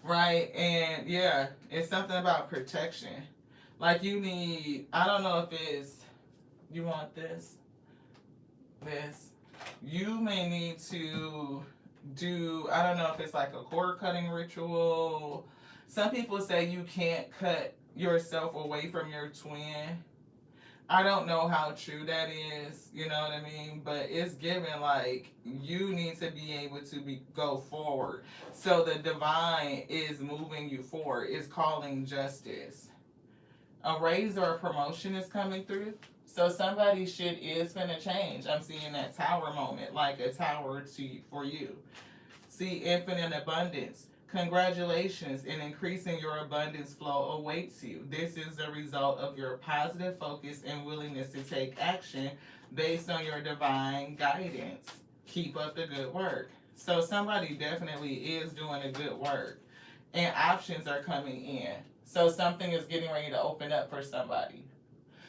right? And yeah, it's something about protection. Like you need, I don't know if it's, you want this. You may need to do, I don't know if it's like a cord cutting ritual. Some people say you can't cut yourself away from your twin. I don't know how true that is, you know what I mean? But it's given like you need to be able to go forward. So the divine is moving you forward, is calling justice. A raise or a promotion is coming through. So somebody's shit is gonna change. I'm seeing that tower moment, like a tower for you. See infinite abundance. Congratulations, in increasing your abundance flow awaits you. This is the result of your positive focus and willingness to take action based on your divine guidance. Keep up the good work. So somebody definitely is doing a good work, and options are coming in. So something is getting ready to open up for somebody.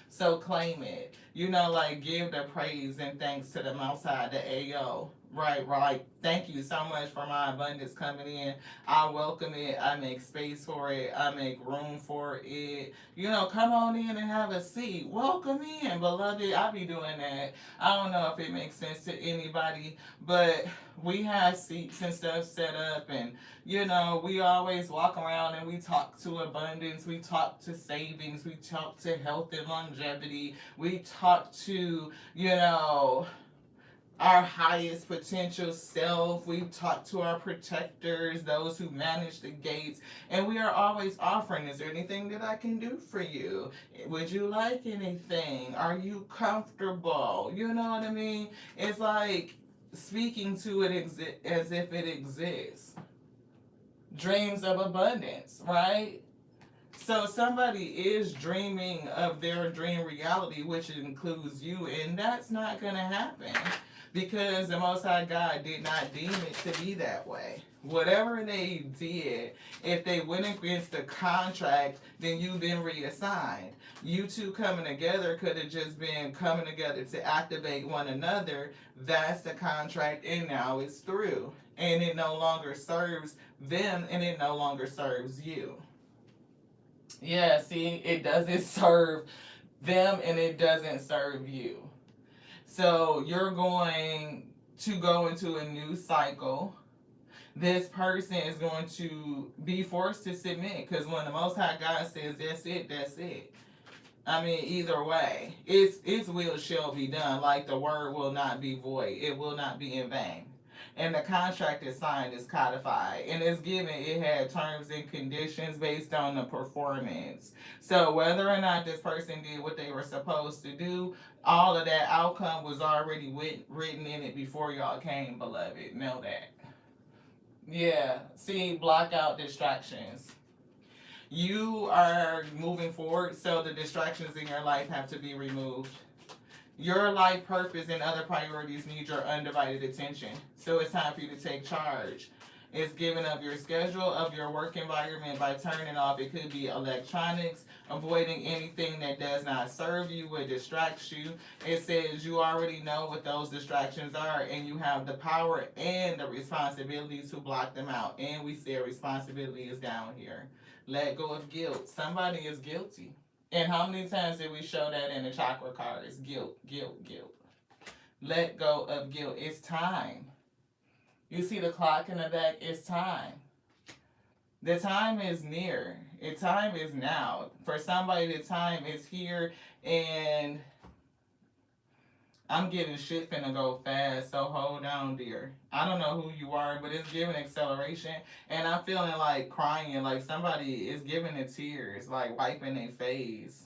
So claim it. You know, like give the praise and thanks to the Most High, the AO. Right. Thank you so much for my abundance coming in. I welcome it. I make space for it. I make room for it. You know, come on in and have a seat. Welcome in, beloved. I be doing that. I don't know if it makes sense to anybody, but we have seats and stuff set up, and you know, we always walk around and we talk to abundance, we talk to savings, we talk to health and longevity, we talk to, you know, our highest potential self. We talk to our protectors, those who manage the gates, and we are always offering, is there anything that I can do for you? Would you like anything? Are you comfortable? You know what I mean? It's like speaking to it as if it exists. Dreams of abundance, right? So somebody is dreaming of their dream reality, which includes you, and that's not going to happen because the Most High God did not deem it to be that way. Whatever they did, if they went against the contract, then you've been reassigned. You two coming together could have just been coming together to activate one another. That's the contract, and now it's through. And it no longer serves them, and it no longer serves you. Yeah, see, it doesn't serve them and it doesn't serve you. So you're going to go into a new cycle. This person is going to be forced to submit because when the Most High God says that's it, that's it. I mean, either way, its will shall be done. Like the word will not be void. It will not be in vain. And the contract is signed, is codified, and it's given, it had terms and conditions based on the performance. So whether or not this person did what they were supposed to do, all of that outcome was already written in it before y'all came, beloved. Know that. Yeah. See, block out distractions. You are moving forward, so the distractions in your life have to be removed. Your life purpose and other priorities need your undivided attention. So it's time for you to take charge. It's giving up your schedule of your work environment by turning off. It could be electronics, avoiding anything that does not serve you, what distracts you. It says you already know what those distractions are, and you have the power and the responsibility to block them out. And we say responsibility is down here. Let go of guilt. Somebody is guilty. And how many times did we show that in the chakra cards? Guilt. Let go of guilt. It's time. You see the clock in the back? It's time. The time is near. The time is now. For somebody, the time is here, and I'm getting shit finna go fast, so hold on, dear. I don't know who you are, but it's giving acceleration, and I'm feeling like crying, like somebody is giving the tears, like wiping their face.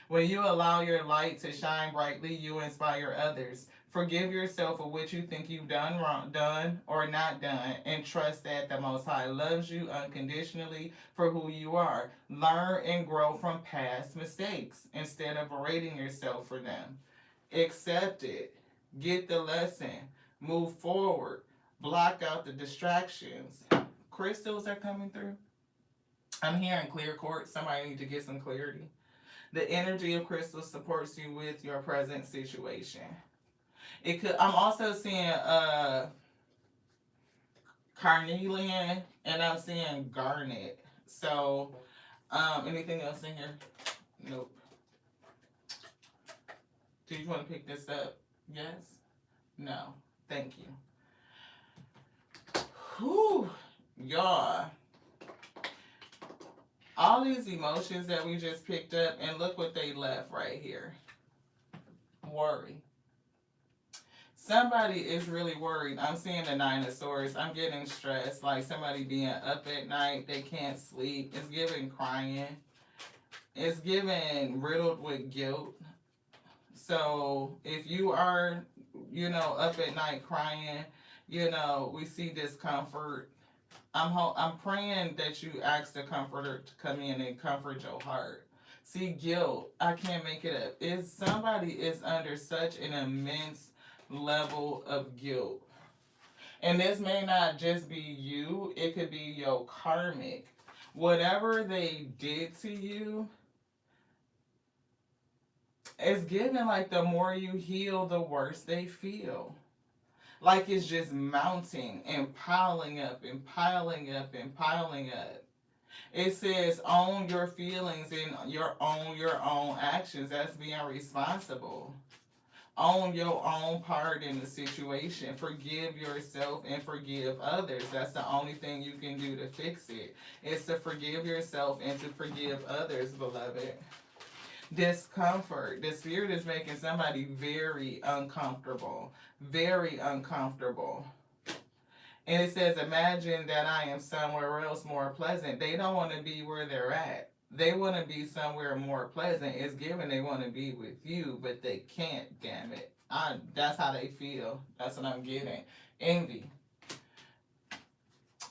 When you allow your light to shine brightly, you inspire others. Forgive yourself for what you think you've done wrong, done or not done, and trust that the Most High loves you unconditionally for who you are. Learn and grow from past mistakes instead of berating yourself for them. Accept it. Get the lesson. Move forward. Block out the distractions. Crystals are coming through. I'm hearing clear court. Somebody need to get some clarity. The energy of crystal supports you with your present situation. It could. I'm also seeing carnelian, and I'm seeing garnet. So, anything else in here? Nope. Do you want to pick this up? Yes? No. Thank you. Whew. Y'all. All these emotions that we just picked up, and look what they left right here. Worry. Somebody is really worried. I'm seeing the Nine of Swords. I'm getting stressed. Like somebody being up at night. They can't sleep. It's giving crying. It's giving riddled with guilt. So if you are, up at night crying, we see discomfort. I'm praying that you ask the comforter to come in and comfort your heart. See, guilt, I can't make it up. Is somebody is under such an immense level of guilt. And this may not just be you, it could be your karmic. Whatever they did to you, it's given like the more you heal, the worse they feel. Like it's just mounting and piling up and piling up and piling up. It says own your feelings and your own actions. That's being responsible. Own your own part in the situation. Forgive yourself and forgive others. That's the only thing you can do to fix it. It's to forgive yourself and to forgive others, beloved. Discomfort. The spirit is making somebody very uncomfortable. Very uncomfortable. And it says, imagine that I am somewhere else more pleasant. They don't want to be where they're at. They want to be somewhere more pleasant. It's given they want to be with you, but they can't, damn it. That's how they feel. That's what I'm getting. Envy.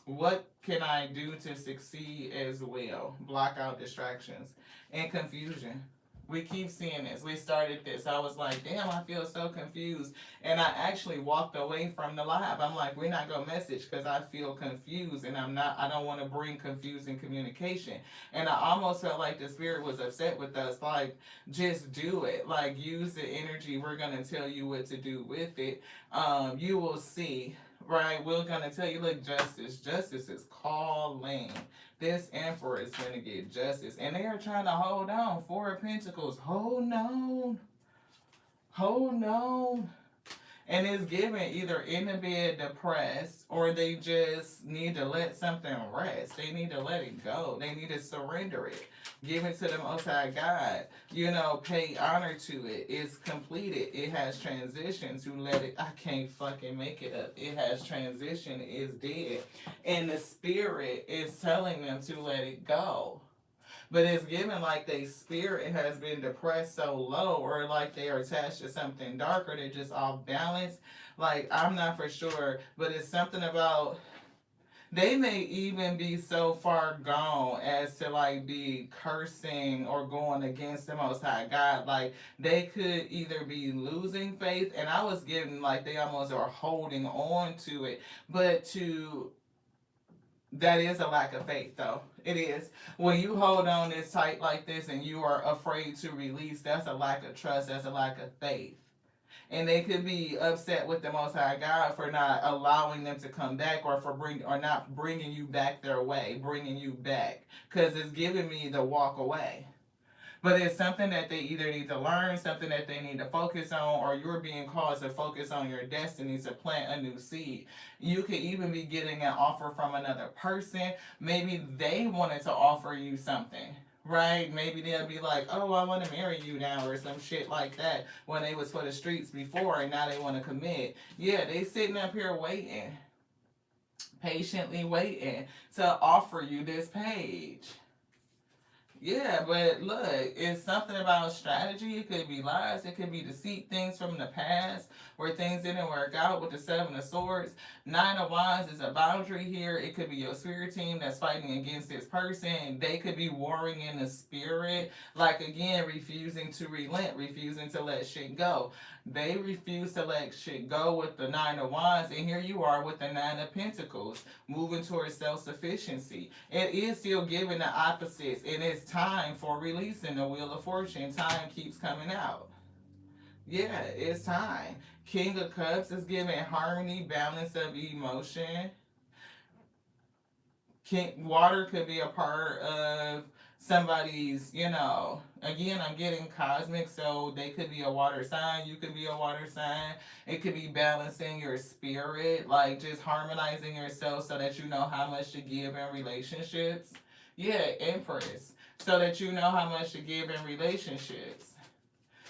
What can I do to succeed as well? Block out distractions. And confusion. We keep seeing this. We started this. I was like, damn, I feel so confused. And I actually walked away from the live. I'm like, we're not going to message because I feel confused and I don't want to bring confusing communication. And I almost felt like the spirit was upset with us. Like, just do it. Like, use the energy. We're going to tell you what to do with it. You will see. Right? We're going to tell you, look, justice. Justice is calling. This emperor is going to get justice. And they are trying to hold on. Four of Pentacles. Hold on. Hold on. And it's given either in the bed depressed or they just need to let something rest. They need to let it go. They need to surrender it. Give it to the Most High God. Pay honor to it. It's completed. It has transitioned to let it. I can't fucking make it up. It has transitioned. It's dead. And the spirit is telling them to let it go. But it's given like their spirit has been depressed so low, or like they are attached to something darker, they're just off balance. Like, I'm not for sure, but it's something about, they may even be so far gone as to like be cursing or going against the Most High God. Like, they could either be losing faith, and I was getting like they almost are holding on to it, but that is a lack of faith, though. It is. When you hold on this tight like this and you are afraid to release, that's a lack of trust. That's a lack of faith. And they could be upset with the Most High God for not allowing them to come back, or not bringing you back their way, bringing you back, because it's giving me the walk away. But it's something that they either need to learn, something that they need to focus on, or you're being called to focus on your destiny, to plant a new seed. You could even be getting an offer from another person. Maybe they wanted to offer you something, right? Maybe they'll be like, oh, I want to marry you now, or some shit like that, when they was for the streets before and now they want to commit. Yeah, they sitting up here waiting, patiently waiting to offer you this page. Yeah, but look, it's something about strategy. It could be lies. It could be deceit, things from the past where things didn't work out with the Seven of Swords. Nine of Wands is a boundary here. It could be your spirit team that's fighting against this person. They could be warring in the spirit. Like, again, refusing to relent, refusing to let shit go. They refuse to let shit go with the Nine of Wands, and here you are with the Nine of Pentacles, moving towards self-sufficiency. It is still giving the opposites, and it's time for releasing the Wheel of Fortune. Time keeps coming out. Yeah, it's time. King of Cups is giving harmony, balance of emotion. Water could be a part of somebody's, again, I'm getting cosmic, so they could be a water sign, you could be a water sign. It could be balancing your spirit, like just harmonizing yourself so that you know how much to give in relationships. Yeah, Empress. So that you know how much to give in relationships.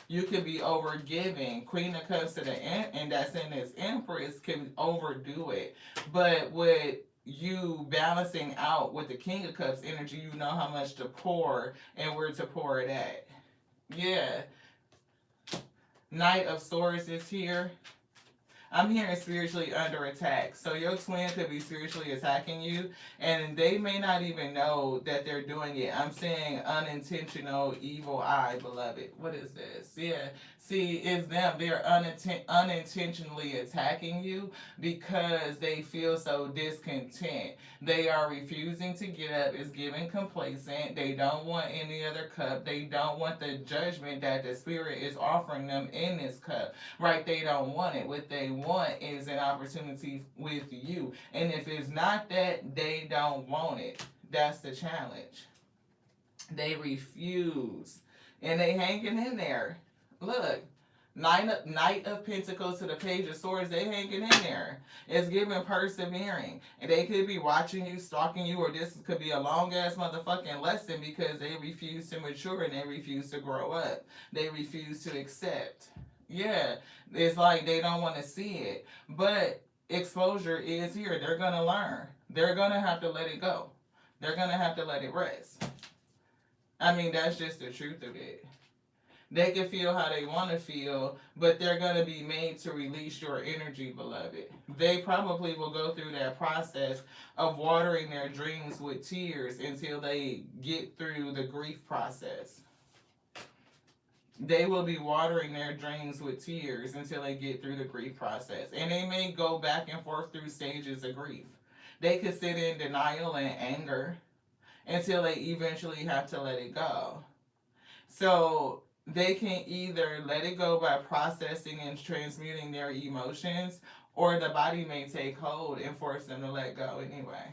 You could be over giving. Queen of Cups to the end, and that's in this Empress, can overdo it. But with you balancing out with the King of Cups energy, you know how much to pour and where to pour it at. Yeah. Knight of Swords is here. I'm hearing spiritually under attack. So your twin could be spiritually attacking you, and they may not even know that they're doing it. I'm saying unintentional evil eye, beloved. What is this? Yeah. See, it's them. They're unintentionally attacking you because they feel so discontent. They are refusing to get up. It's giving complacent. They don't want any other cup. They don't want the judgment that the spirit is offering them in this cup. Right? They don't want it. What they want is an opportunity with you. And if it's not that, they don't want it. That's the challenge. They refuse. And they hanging in there. Look. Knight of Pentacles to the Page of Swords, they hanging in there. It's giving persevering. And they could be watching you, stalking you, or this could be a long-ass motherfucking lesson because they refuse to mature and they refuse to grow up. They refuse to accept. Yeah, it's like they don't want to see it. But exposure is here. They're going to learn. They're going to have to let it go. They're going to have to let it rest. I mean, that's just the truth of it. They can feel how they want to feel, but they're going to be made to release your energy, beloved. They probably will go through that process of watering their dreams with tears until they get through the grief process. They will be watering their dreams with tears until they get through the grief process. And they may go back and forth through stages of grief. They could sit in denial and anger until they eventually have to let it go. So they can either let it go by processing and transmuting their emotions, or the body may take hold and force them to let go anyway.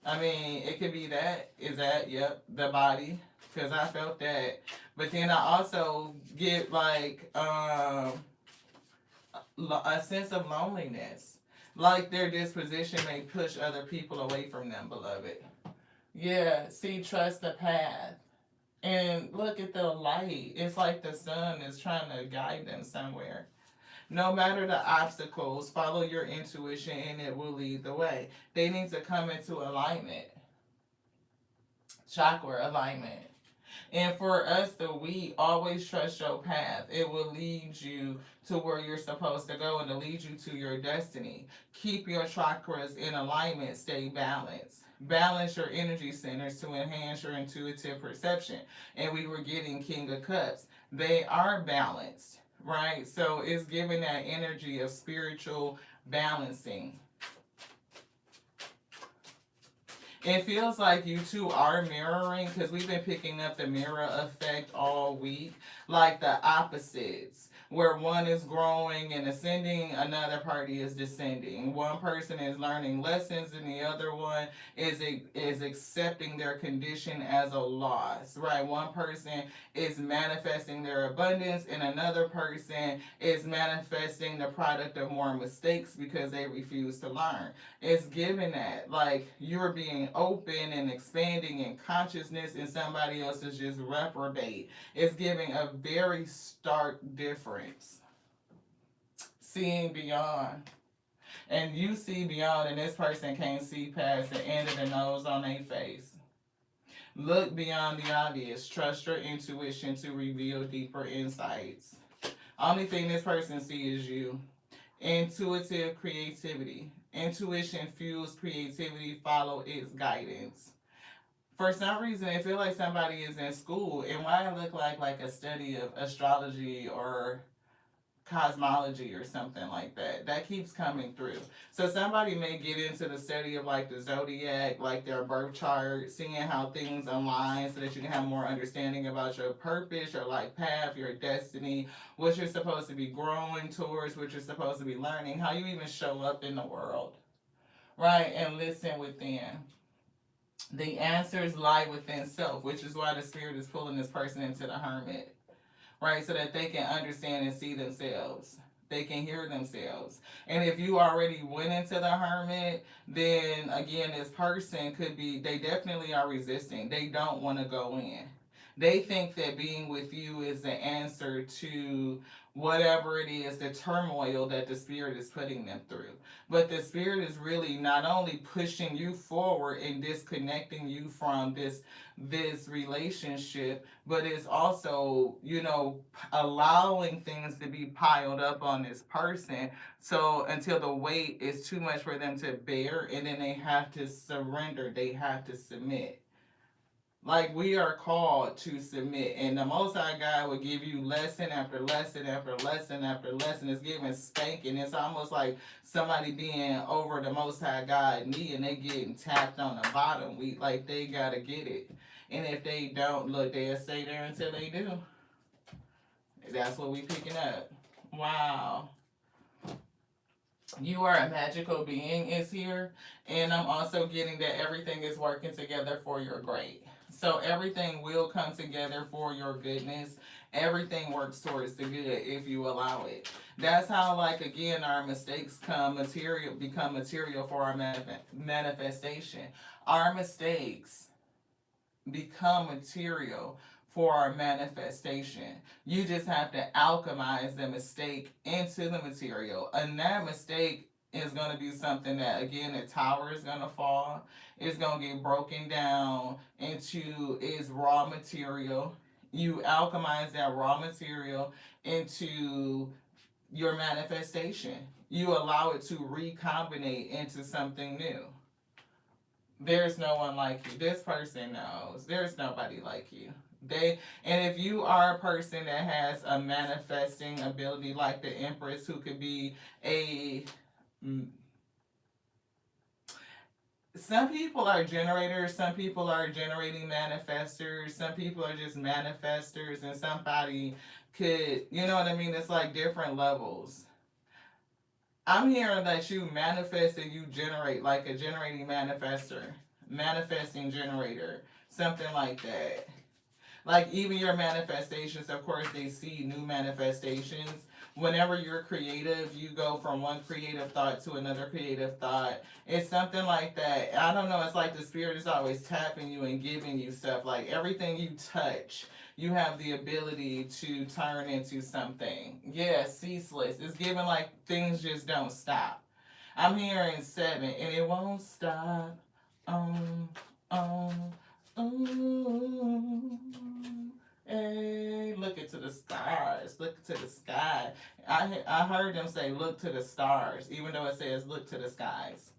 I mean, it could be that. Is that, yep, the body. Because I felt that. But then I also get like a sense of loneliness. Like their disposition may push other people away from them, beloved. Yeah, see, trust the path. And look at the light. It's like the sun is trying to guide them somewhere. No matter the obstacles, follow your intuition and it will lead the way. They need to come into alignment. Chakra alignment. And for us, we always trust your path. It will lead you to where you're supposed to go and to lead you to your destiny. Keep your chakras in alignment. Stay balanced. Balance your energy centers to enhance your intuitive perception. And we were getting King of Cups. They are balanced, right? So it's giving that energy of spiritual balancing. It feels like you two are mirroring, because we've been picking up the mirror effect all week, like the opposites, where one is growing and ascending, another party is descending. One person is learning lessons and the other one is accepting their condition as a loss, right? One person is manifesting their abundance and another person is manifesting the product of more mistakes because they refuse to learn. It's giving that, like, you're being open and expanding in consciousness and somebody else is just reprobate. It's giving a very stark difference. Seeing beyond. And you see beyond and this person can't see past the end of the nose on their face. Look beyond the obvious. Trust your intuition to reveal deeper insights. Only thing this person sees is you. Intuitive creativity. Intuition fuels creativity. Follow its guidance. For some reason, I feel like somebody is in school, and why I look like a study of astrology or cosmology or something like that. That keeps coming through. So somebody may get into the study of like the zodiac, like their birth chart, seeing how things align so that you can have more understanding about your purpose, your life path, your destiny, what you're supposed to be growing towards, what you're supposed to be learning, how you even show up in the world, right? And listen within. The answers lie within self, which is why the spirit is pulling this person into the hermit, right? So that they can understand and see themselves. They can hear themselves. And if you already went into the hermit, then again, this person could be, they definitely are resisting. They don't want to go in. They think that being with you is the answer to whatever it is, the turmoil that the spirit is putting them through. But the spirit is really not only pushing you forward and disconnecting you from this relationship, but it's also, allowing things to be piled up on this person. So until the weight is too much for them to bear, and then they have to surrender, they have to submit. Like, we are called to submit, and the Most High God will give you lesson after lesson after lesson after lesson. It's giving spanking. It's almost like somebody being over the Most High God knee and they getting tapped on the bottom. They gotta get it, and if they don't, look, they'll stay there until they do. That's what we picking up. Wow. You are a magical being is here, and I'm also getting that everything is working together for your great. So everything will come together for your goodness. Everything works towards the good if you allow it. That's how, like, again, our mistakes become material for our manifestation. Our mistakes become material for our manifestation. You just have to alchemize the mistake into the material. And that mistake is going to be something that, again, the tower is going to fall. It's going to get broken down into its raw material. You alchemize that raw material into your manifestation. You allow it to recombinate into something new. There's no one like you. This person knows. There's nobody like you. And if you are a person that has a manifesting ability like the Empress, who could be some people are generators, some people are generating manifestors, some people are just manifestors, and somebody could, you know what I mean? It's like different levels. I'm hearing that you manifest and you generate, like a generating manifestor, manifesting generator, something like that. Like, even your manifestations, of course, they see new manifestations. Whenever you're creative, you go from one creative thought to another creative thought. It's something like that. I don't know. It's like the spirit is always tapping you and giving you stuff. Like, everything you touch, you have the ability to turn into something. Yeah, ceaseless. It's giving like things just don't stop. I'm hearing 7, and it won't stop. Hey, look into the stars. Look to the sky. I heard them say, look to the stars, even though it says, look to the skies.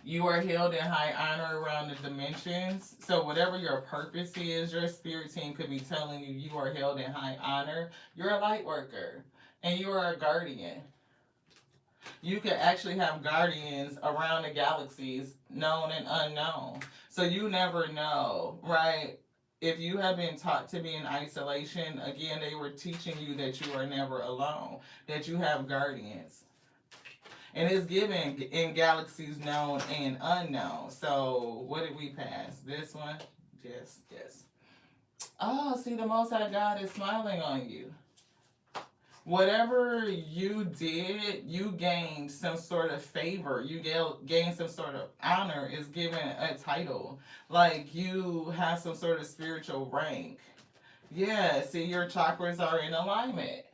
You are held in high honor around the dimensions. So whatever your purpose is, your spirit team could be telling you you are held in high honor. You're a light worker, and you are a guardian. You could actually have guardians around the galaxies, known and unknown. So you never know, right? If you have been taught to be in isolation, again, they were teaching you that you are never alone, that you have guardians. And it's given in galaxies known and unknown. So what did we pass? This one? Yes. Oh, see, the Most High God is smiling on you. Whatever you did, you gained some sort of favor. You gained some sort of honor. Is given a title. Like, you have some sort of spiritual rank. Yeah, see, your chakras are in alignment.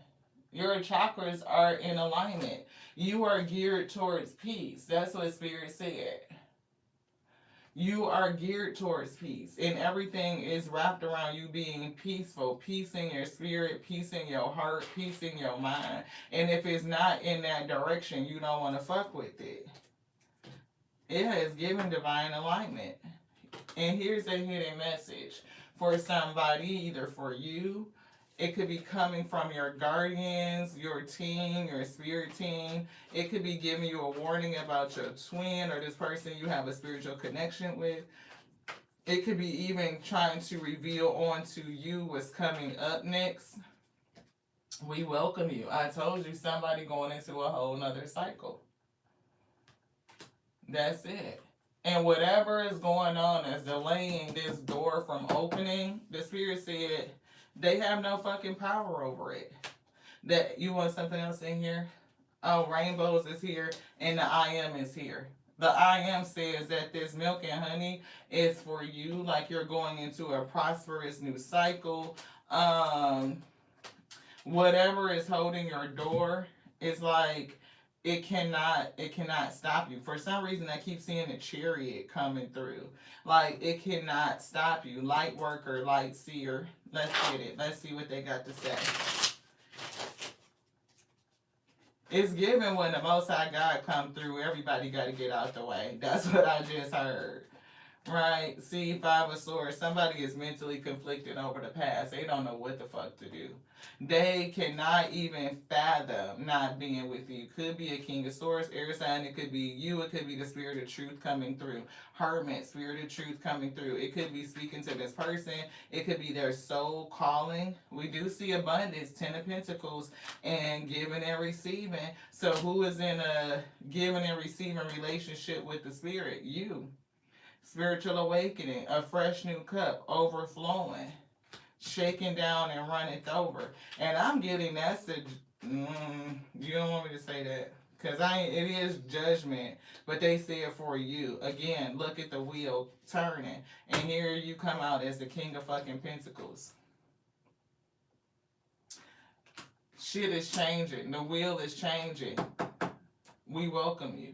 Your chakras are in alignment. You are geared towards peace. That's what Spirit said. You are geared towards peace, and everything is wrapped around you being peaceful. Peace in your spirit, peace in your heart, peace in your mind. And if it's not in that direction, you don't want to fuck with it. It has given divine alignment. And here's a hidden message for somebody, either for you, It could be coming from your guardians, your team, your spirit team. It could be giving you a warning about your twin or this person you have a spiritual connection with. It could be even trying to reveal onto you what's coming up next. We welcome you. I told you somebody going into a whole nother cycle. That's it. And whatever is going on that's delaying this door from opening, the spirit said they have no fucking power over it. That you want something else in here? Oh, rainbows is here and the I am is here. The I am says that this milk and honey is for you, like you're going into a prosperous new cycle. Whatever is holding your door is like it cannot stop you. For some reason I keep seeing a chariot coming through. Like it cannot stop you. Light worker, light seer. Let's get it. Let's see what they got to say. It's given when the Most High God come through, everybody got to get out the way. That's what I just heard. Right? See, Five of Swords. Somebody is mentally conflicted over the past. They don't know what the fuck to do. They cannot even fathom not being with you. Could be a King of Swords, air sign. It could be you. It could be the Spirit of Truth coming through. Hermit, Spirit of Truth coming through. It could be speaking to this person. It could be their soul calling. We do see abundance, 10 of Pentacles, and giving and receiving. So who is in a giving and receiving relationship with the Spirit? You. Spiritual awakening, a fresh new cup, overflowing, shaking down and runneth over. And I'm getting that's the, you don't want me to say that. Because it is judgment, but they say it for you. Again, look at the wheel turning. And here you come out as the King of fucking Pentacles. Shit is changing. The wheel is changing. We welcome you.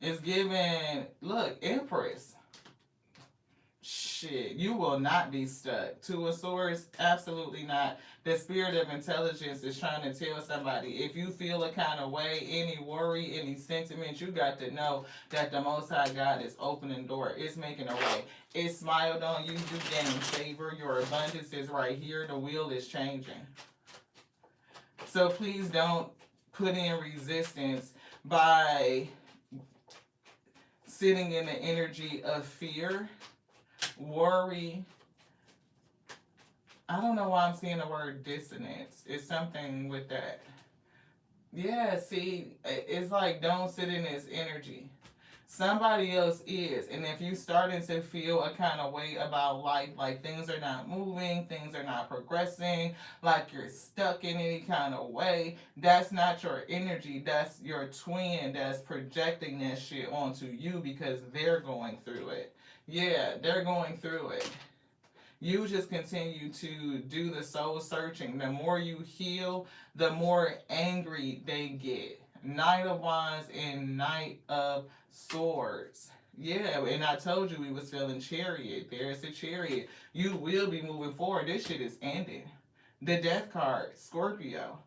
It's given, look, Empress. Shit, you will not be stuck. Two of Swords, absolutely not. The Spirit of Intelligence is trying to tell somebody, if you feel a kind of way, any worry, any sentiment, you got to know that the Most High God is opening the door. It's making a way. It smiled on you. You gain favor. Your abundance is right here. The wheel is changing. So please don't put in resistance by sitting in the energy of fear, worry. I don't know why I'm seeing the word dissonance. It's something with that. Yeah, see, it's like don't sit in this energy. Somebody else is. And if you starting to feel a kind of way about life, like things are not moving, things are not progressing, like you're stuck in any kind of way, that's not your energy. That's your twin that's projecting that shit onto you because they're going through it. Yeah, they're going through it. You just continue to do the soul searching. The more you heal, the more angry they get. Knight of Wands and Knight of Swords. Yeah, and I told you we was feeling Chariot. There's a Chariot. You will be moving forward. This shit is ending. The Death card, Scorpio.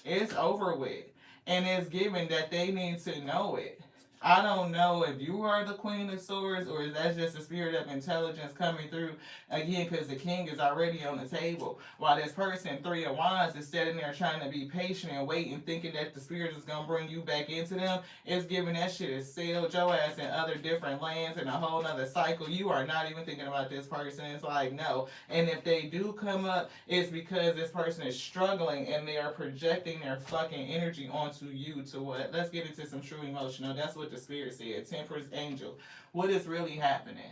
It's over with. And it's given that they need to know it. I don't know if you are the Queen of Swords or if that's just the Spirit of Intelligence coming through again because the King is already on the table. While this person, Three of Wands, is sitting there trying to be patient and waiting, thinking that the Spirit is going to bring you back into them. It's giving that shit is sailed your ass in other different lands and a whole nother cycle. You are not even thinking about this person. It's like, no. And if they do come up, it's because this person is struggling and they are projecting their fucking energy onto you to what? Let's get into some true emotional. That's what the Spirit said. Temperance angel. What is really happening?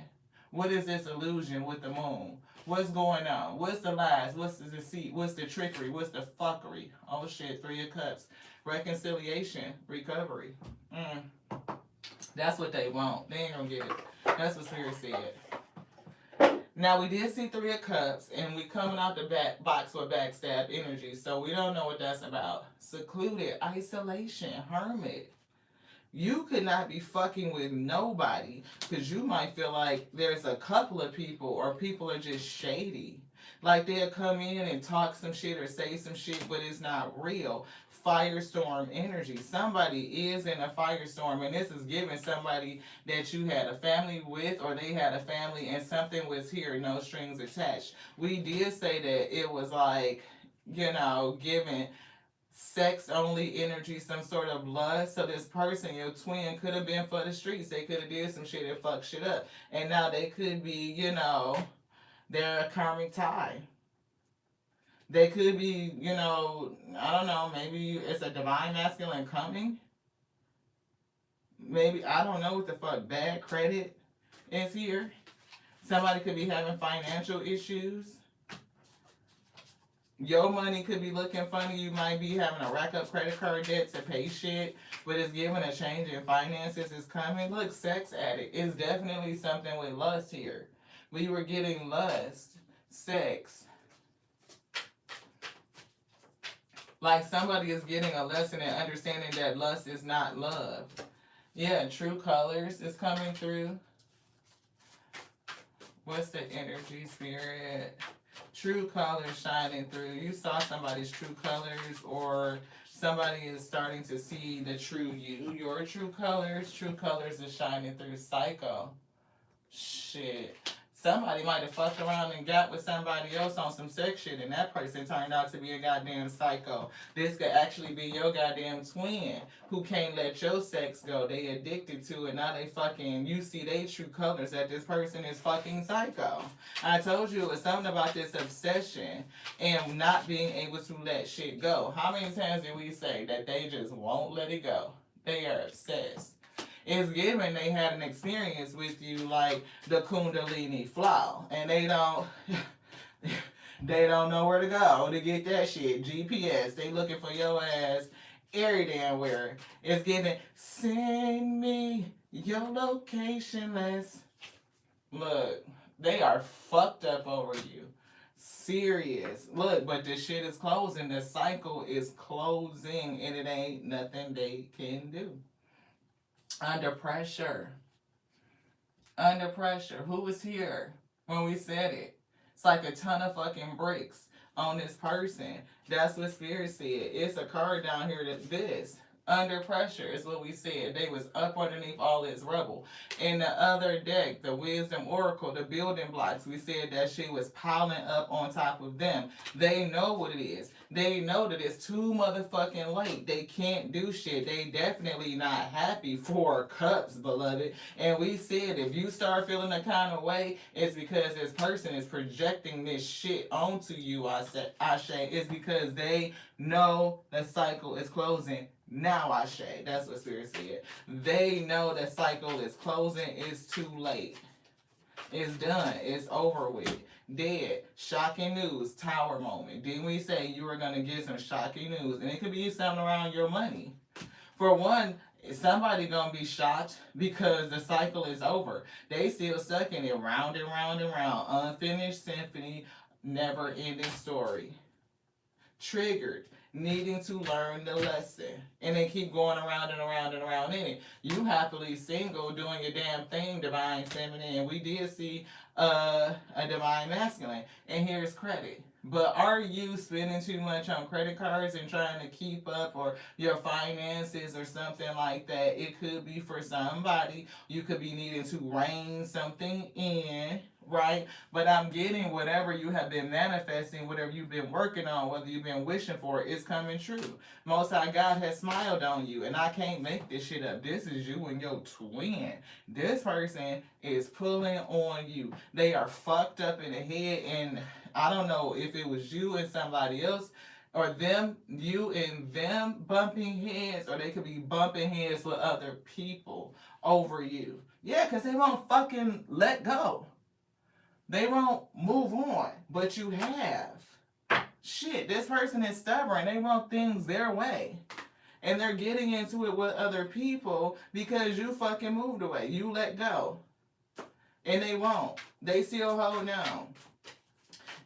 What is this illusion with the moon? What's going on? What's the lies? What's the deceit? What's the trickery? What's the fuckery? Oh shit, Three of Cups. Reconciliation. Recovery. That's what they want. They ain't gonna get it. That's what Spirit said. Now we did see Three of Cups and we coming out the back box with backstab energy. So we don't know what that's about. Secluded. Isolation. Hermit. You could not be fucking with nobody because you might feel like there's a couple of people or people are just shady. Like they'll come in and talk some shit or say some shit, but it's not real. firestorm energy. Somebody is in a firestorm, and this is giving somebody that you had a family with, or they had a family, and something was here, no strings attached. We did say that it was like, giving sex only energy, some sort of lust. So this person, your twin, could have been for the streets. They could have did some shit and fucked shit up, and now they could be, they're a karmic tie. They could be, I don't know, maybe it's a divine masculine coming. Maybe, I don't know what the fuck, bad credit is here. Somebody could be having financial issues. Your money could be looking funny. You might be having to rack up credit card debt to pay shit, but it's giving a change in finances is coming. Look, sex addict is definitely something with lust here. We were getting lust, sex. Like somebody is getting a lesson and understanding that lust is not love. Yeah, true colors is coming through. What's the energy, spirit? True colors shining through. You saw somebody's true colors, or somebody is starting to see the true you. Your true colors is shining through. Psycho. Shit. Somebody might have fucked around and got with somebody else on some sex shit, and that person turned out to be a goddamn psycho. This could actually be your goddamn twin who can't let your sex go. They addicted to it. Now they fucking, you see they true colors that this person is fucking psycho. I told you it was something about this obsession and not being able to let shit go. How many times did we say that they just won't let it go? They are obsessed. It's given they had an experience with you like the Kundalini flow, and they don't know where to go to get that shit. GPS, they looking for your ass every damn where. It's given, send me your location, let's look. They are fucked up over you. Serious. Look, but this shit is closing. The cycle is closing, and it ain't nothing they can do. Under pressure. Under pressure. Who was here when we said it? It's like a ton of fucking bricks on this person. That's what Spirit said. It's a card down here that this. Under pressure is what we said. They was up underneath all this rubble. In the other deck, the Wisdom Oracle, the building blocks, we said that shit was piling up on top of them. They know what it is. They know that it's too motherfucking late. They can't do shit. They definitely not happy. 4 cups, beloved. And we said if you start feeling a kind of way, it's because this person is projecting this shit onto you, Ashe. It's because they know the cycle is closing. Now Ashe. That's what Spirit said. They know the cycle is closing. It's too late. It's done. It's over with. Dead. Shocking news. Tower moment. Didn't we say you were going to get some shocking news? And it could be something around your money. For one, somebody going to be shocked because the cycle is over. They still stuck in it. Round and round and round. Unfinished symphony. Never ending story. Triggered. Needing to learn the lesson, and they keep going around and around and around in it. You happily single, doing your damn thing, divine feminine. We did see a divine masculine, and here's credit. But are you spending too much on credit cards and trying to keep up, or your finances or something like that? It could be for somebody. You could be needing to rein something in, right? But I'm getting whatever you have been manifesting, whatever you've been working on, whether you've been wishing for, it's coming true. Most High God has smiled on you, and I can't make this shit up. This is you and your twin. This person is pulling on you. They are fucked up in the head, and I don't know if it was you and somebody else, or them, you and them bumping heads, or they could be bumping heads with other people over you. Yeah, because they won't fucking let go. They won't move on, but you have. Shit, this person is stubborn. They want things their way. And they're getting into it with other people because you fucking moved away. You let go. And they won't. They still hold on.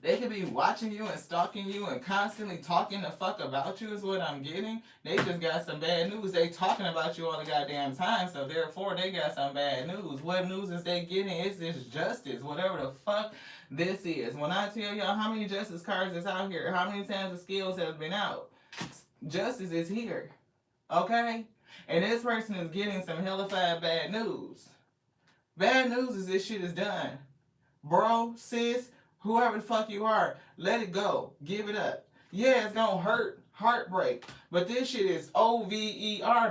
They could be watching you and stalking you and constantly talking the fuck about you is what I'm getting. They just got some bad news. They talking about you all the goddamn time, so therefore they got some bad news. What news is they getting? It's this justice, whatever the fuck this is. When I tell y'all how many justice cards is out here, how many times the scales have been out, Justice is here. Okay? And this person is getting some hellified bad news. Bad news is this shit is done. Bro, sis, whoever the fuck you are, let it go. Give it up. Yeah, it's gonna hurt. Heartbreak. But this shit is over,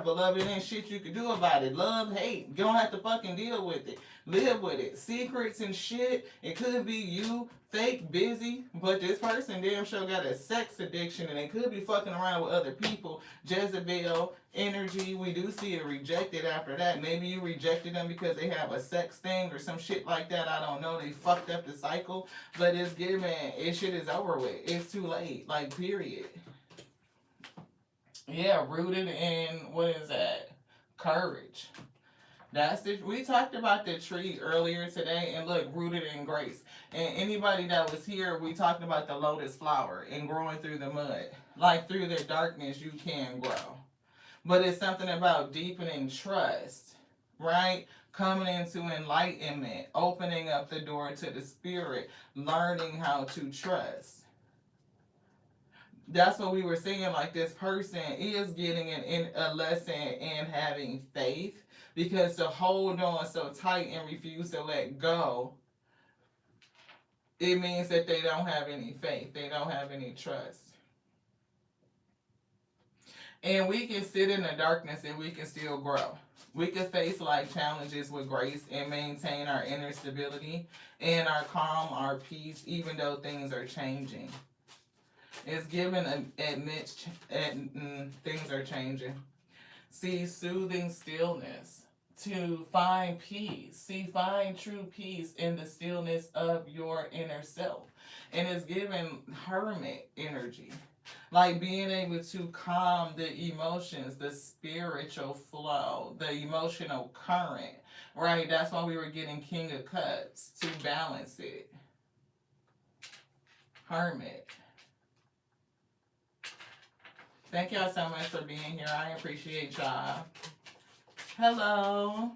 beloved. Ain't shit you can do about it. Love, hate. You don't have to fucking deal with it. Live with it. Secrets and shit. It could be you, fake, busy, but this person damn sure got a sex addiction and they could be fucking around with other people. Jezebel energy. We do see it rejected after that. Maybe you rejected them because they have a sex thing or some shit like that. I don't know. They fucked up the cycle. But it's given. It shit is over with. It's too late. Like, period. Yeah, rooted in, what is that? Courage. That's the, we talked about the tree earlier today, and look, rooted in grace. And anybody that was here, we talked about the lotus flower and growing through the mud. Like, through the darkness, you can grow. But it's something about deepening trust, right? Coming into enlightenment, opening up the door to the spirit, learning how to trust. That's what we were saying. Like, this person is getting a lesson in having faith, because to hold on so tight and refuse to let go, it means that they don't have any faith. They don't have any trust. And we can sit in the darkness and we can still grow. We can face life challenges with grace and maintain our inner stability and our calm, our peace, even though things are changing. It's given admits things are changing. See, soothing stillness to find peace. See, find true peace in the stillness of your inner self. And it's given hermit energy. Like being able to calm the emotions, the spiritual flow, the emotional current, right? That's why we were getting King of Cups, to balance it. Hermit. Thank y'all so much for being here. I appreciate y'all. Hello.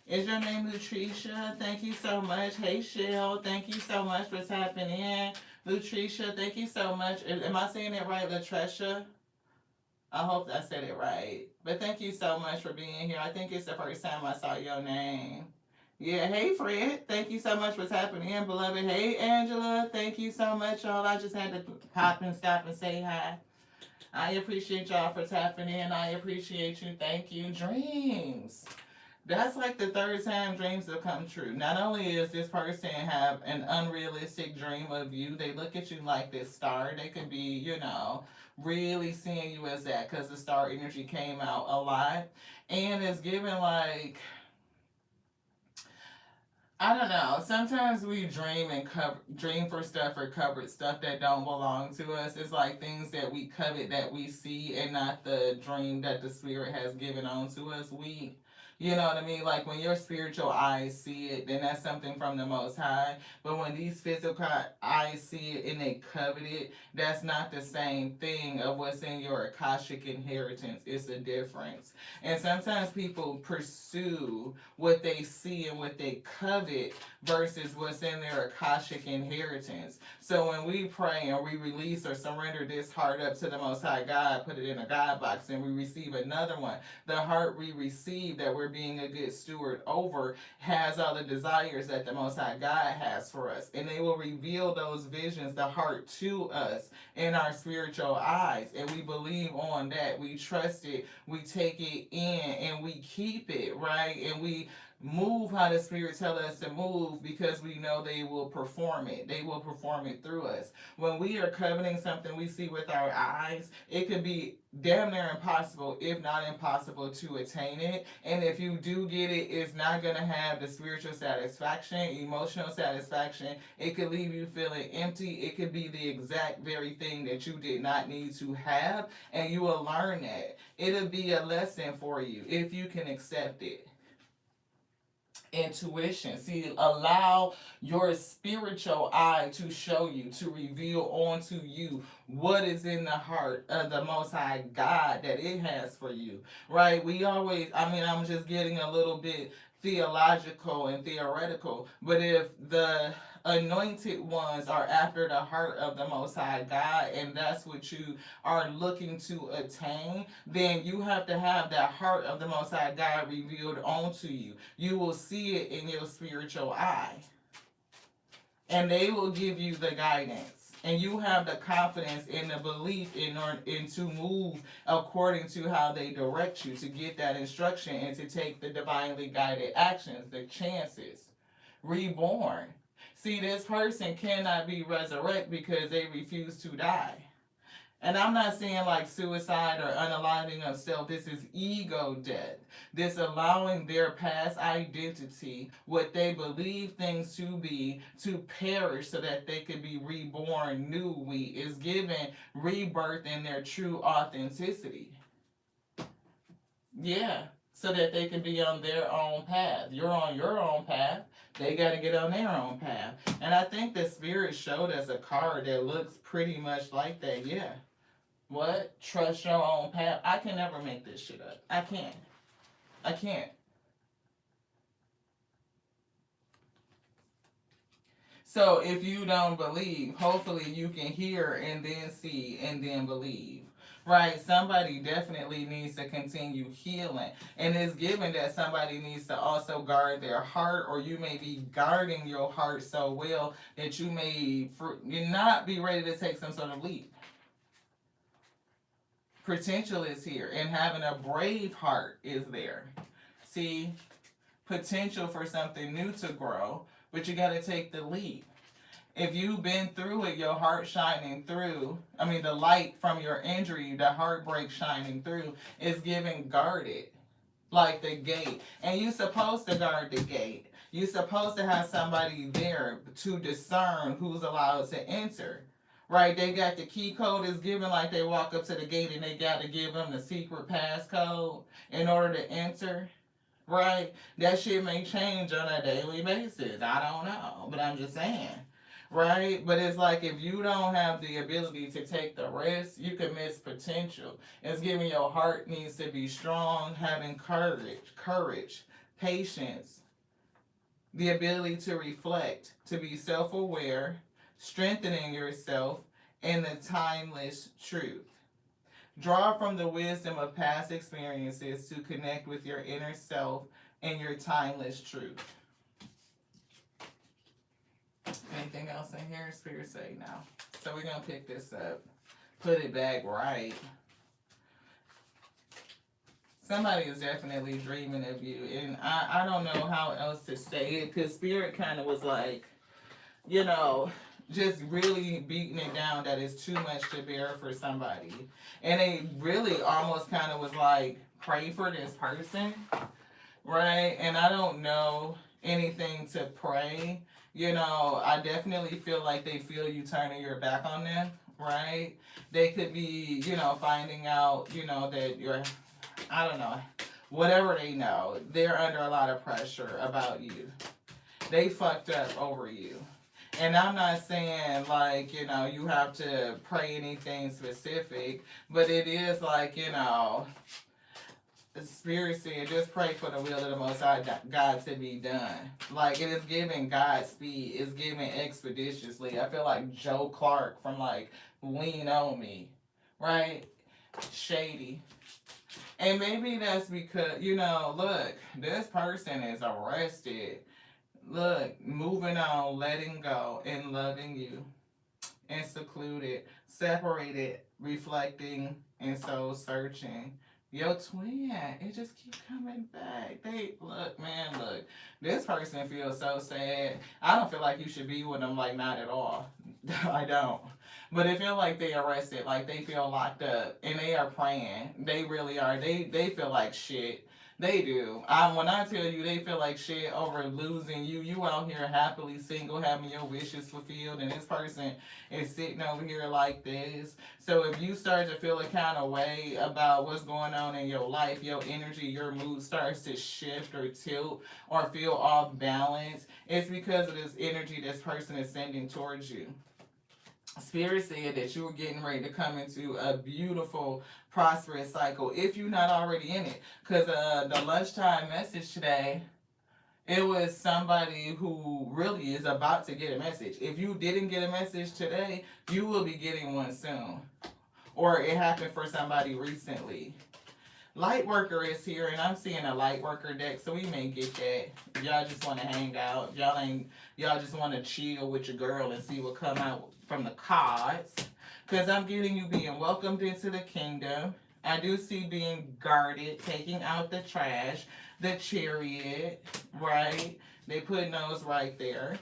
Is your name Lutricia? Thank you so much. Hey, Shell. Thank you so much for tapping in. Lutricia, thank you so much. Am I saying it right, Latricia? I hope I said it right. But thank you so much for being here. I think it's the first time I saw your name. Yeah, hey, Fred. Thank you so much for tapping in, beloved. Hey, Angela. Thank you so much, y'all. I just had to pop and stop and say hi. I appreciate y'all for tapping in. I appreciate you. Thank you. Dreams. That's like the third time dreams have come true. Not only is this person have an unrealistic dream of you, they look at you like this star. They could be, really seeing you as that, because the star energy came out a lot. And it's given like, I don't know. Sometimes we dream and dream for stuff or covered stuff that don't belong to us. It's like things that we covet that we see, and not the dream that the spirit has given on to us. You know what I mean? Like, when your spiritual eyes see it, then that's something from the Most High. But when these physical eyes see it and they covet it, that's not the same thing of what's in your Akashic inheritance. It's a difference. And sometimes people pursue what they see and what they covet versus what's in their Akashic inheritance. So when we pray and we release or surrender this heart up to the Most High God, put it in a God box, and we receive another one, the heart we receive that we're being a good steward over has all the desires that the Most High God has for us. And they will reveal those visions, the heart, to us in our spiritual eyes. And we believe on that. We trust it. We take it in and we keep it, right? And we move how the spirit tell us to move, because we know they will perform it. They will perform it through us. When we are coveting something we see with our eyes, it could be damn near impossible, if not impossible, to attain it. And if you do get it, it's not going to have the spiritual satisfaction, emotional satisfaction. It could leave you feeling empty. It could be the exact very thing that you did not need to have, and you will learn that. It'll be a lesson for you if you can accept it. Intuition. See, allow your spiritual eye to show you, to reveal onto you what is in the heart of the Most High God that it has for you, right? We always, I'm just getting a little bit theological and theoretical. But if the anointed ones are after the heart of the Most High God, and that's what you are looking to attain, then you have to have that heart of the Most High God revealed onto you. You will see it in your spiritual eye, and they will give you the guidance. And you have the confidence and the belief in to move according to how they direct you, to get that instruction and to take the divinely guided actions, the chances. Reborn. See, this person cannot be resurrected because they refuse to die. And I'm not saying like suicide or unaliving of self. This is ego death. This allowing their past identity, what they believe things to be, to perish so that they can be reborn new. We is given rebirth in their true authenticity. Yeah. So that they can be on their own path. You're on your own path. They got to get on their own path. And I think the Spirit showed us a card that looks pretty much like that. Yeah. What? Trust your own path. I can never make this shit up. I can't. I can't. So if you don't believe, hopefully you can hear and then see and then believe. Right? Somebody definitely needs to continue healing. And it's given that somebody needs to also guard their heart, or you may be guarding your heart so well that you may not be ready to take some sort of leap. Potential is here, and having a brave heart is there. See, potential for something new to grow, but you got to take the leap. If you've been through it, your heart shining through, the light from your injury, the heartbreak shining through, is giving guarded, like the gate. And you're supposed to guard the gate. You're supposed to have somebody there to discern who's allowed to enter. Right, they got the key code is given, like they walk up to the gate and they got to give them the secret passcode in order to enter. Right, that shit may change on a daily basis. I don't know, but I'm just saying. Right, but it's like if you don't have the ability to take the risk, you can miss potential. It's giving your heart needs to be strong, having courage, patience, the ability to reflect, to be self-aware, strengthening yourself in the timeless truth. Draw from the wisdom of past experiences to connect with your inner self and your timeless truth. Anything else in here? Spirit say now. So we're going to pick this up. Put it back right. Somebody is definitely dreaming of you. And I don't know how else to say it, because Spirit kind of was like, just really beating it down that it's too much to bear for somebody. And they really almost kind of was like, pray for this person, right? And I don't know anything to pray. I definitely feel like they feel you turning your back on them, right? They could be, finding out, that you're, I don't know, whatever they know, they're under a lot of pressure about you. They fucked up over you. And I'm not saying, like, you have to pray anything specific, but it is like, the Spirit said, just pray for the will of the Most High God to be done. Like, it is giving Godspeed. It's giving expeditiously. I feel like Joe Clark from, like, Lean On Me, right? Shady. And maybe that's because, look, this person is arrested. Look, moving on, letting go, and loving you, and secluded, separated, reflecting, and soul searching. Your twin, it just keeps coming back. Look, this person feels so sad. I don't feel like you should be with them, like, not at all. I don't. But it feel like they arrested, like they feel locked up, and they are praying. They really are. They feel like shit. They do. When I tell you they feel like shit over losing you, you out here happily single, having your wishes fulfilled, and this person is sitting over here like this. So if you start to feel a kind of way about what's going on in your life, your energy, your mood starts to shift or tilt or feel off balance, it's because of this energy this person is sending towards you. Spirit said that you were getting ready to come into a beautiful, prosperous cycle if you're not already in it. Because the lunchtime message today It was somebody who really is about to get a message. If you didn't get a message today, you will be getting one soon. Or it happened for somebody recently. Light worker is here, and I'm seeing a light worker deck, so we may get that. Y'all just want to hang out. Y'all just want to chill with your girl and see what come out from the cards. Because I'm getting you being welcomed into the kingdom. I do see being guarded, taking out the trash, the chariot, right? They put those right there.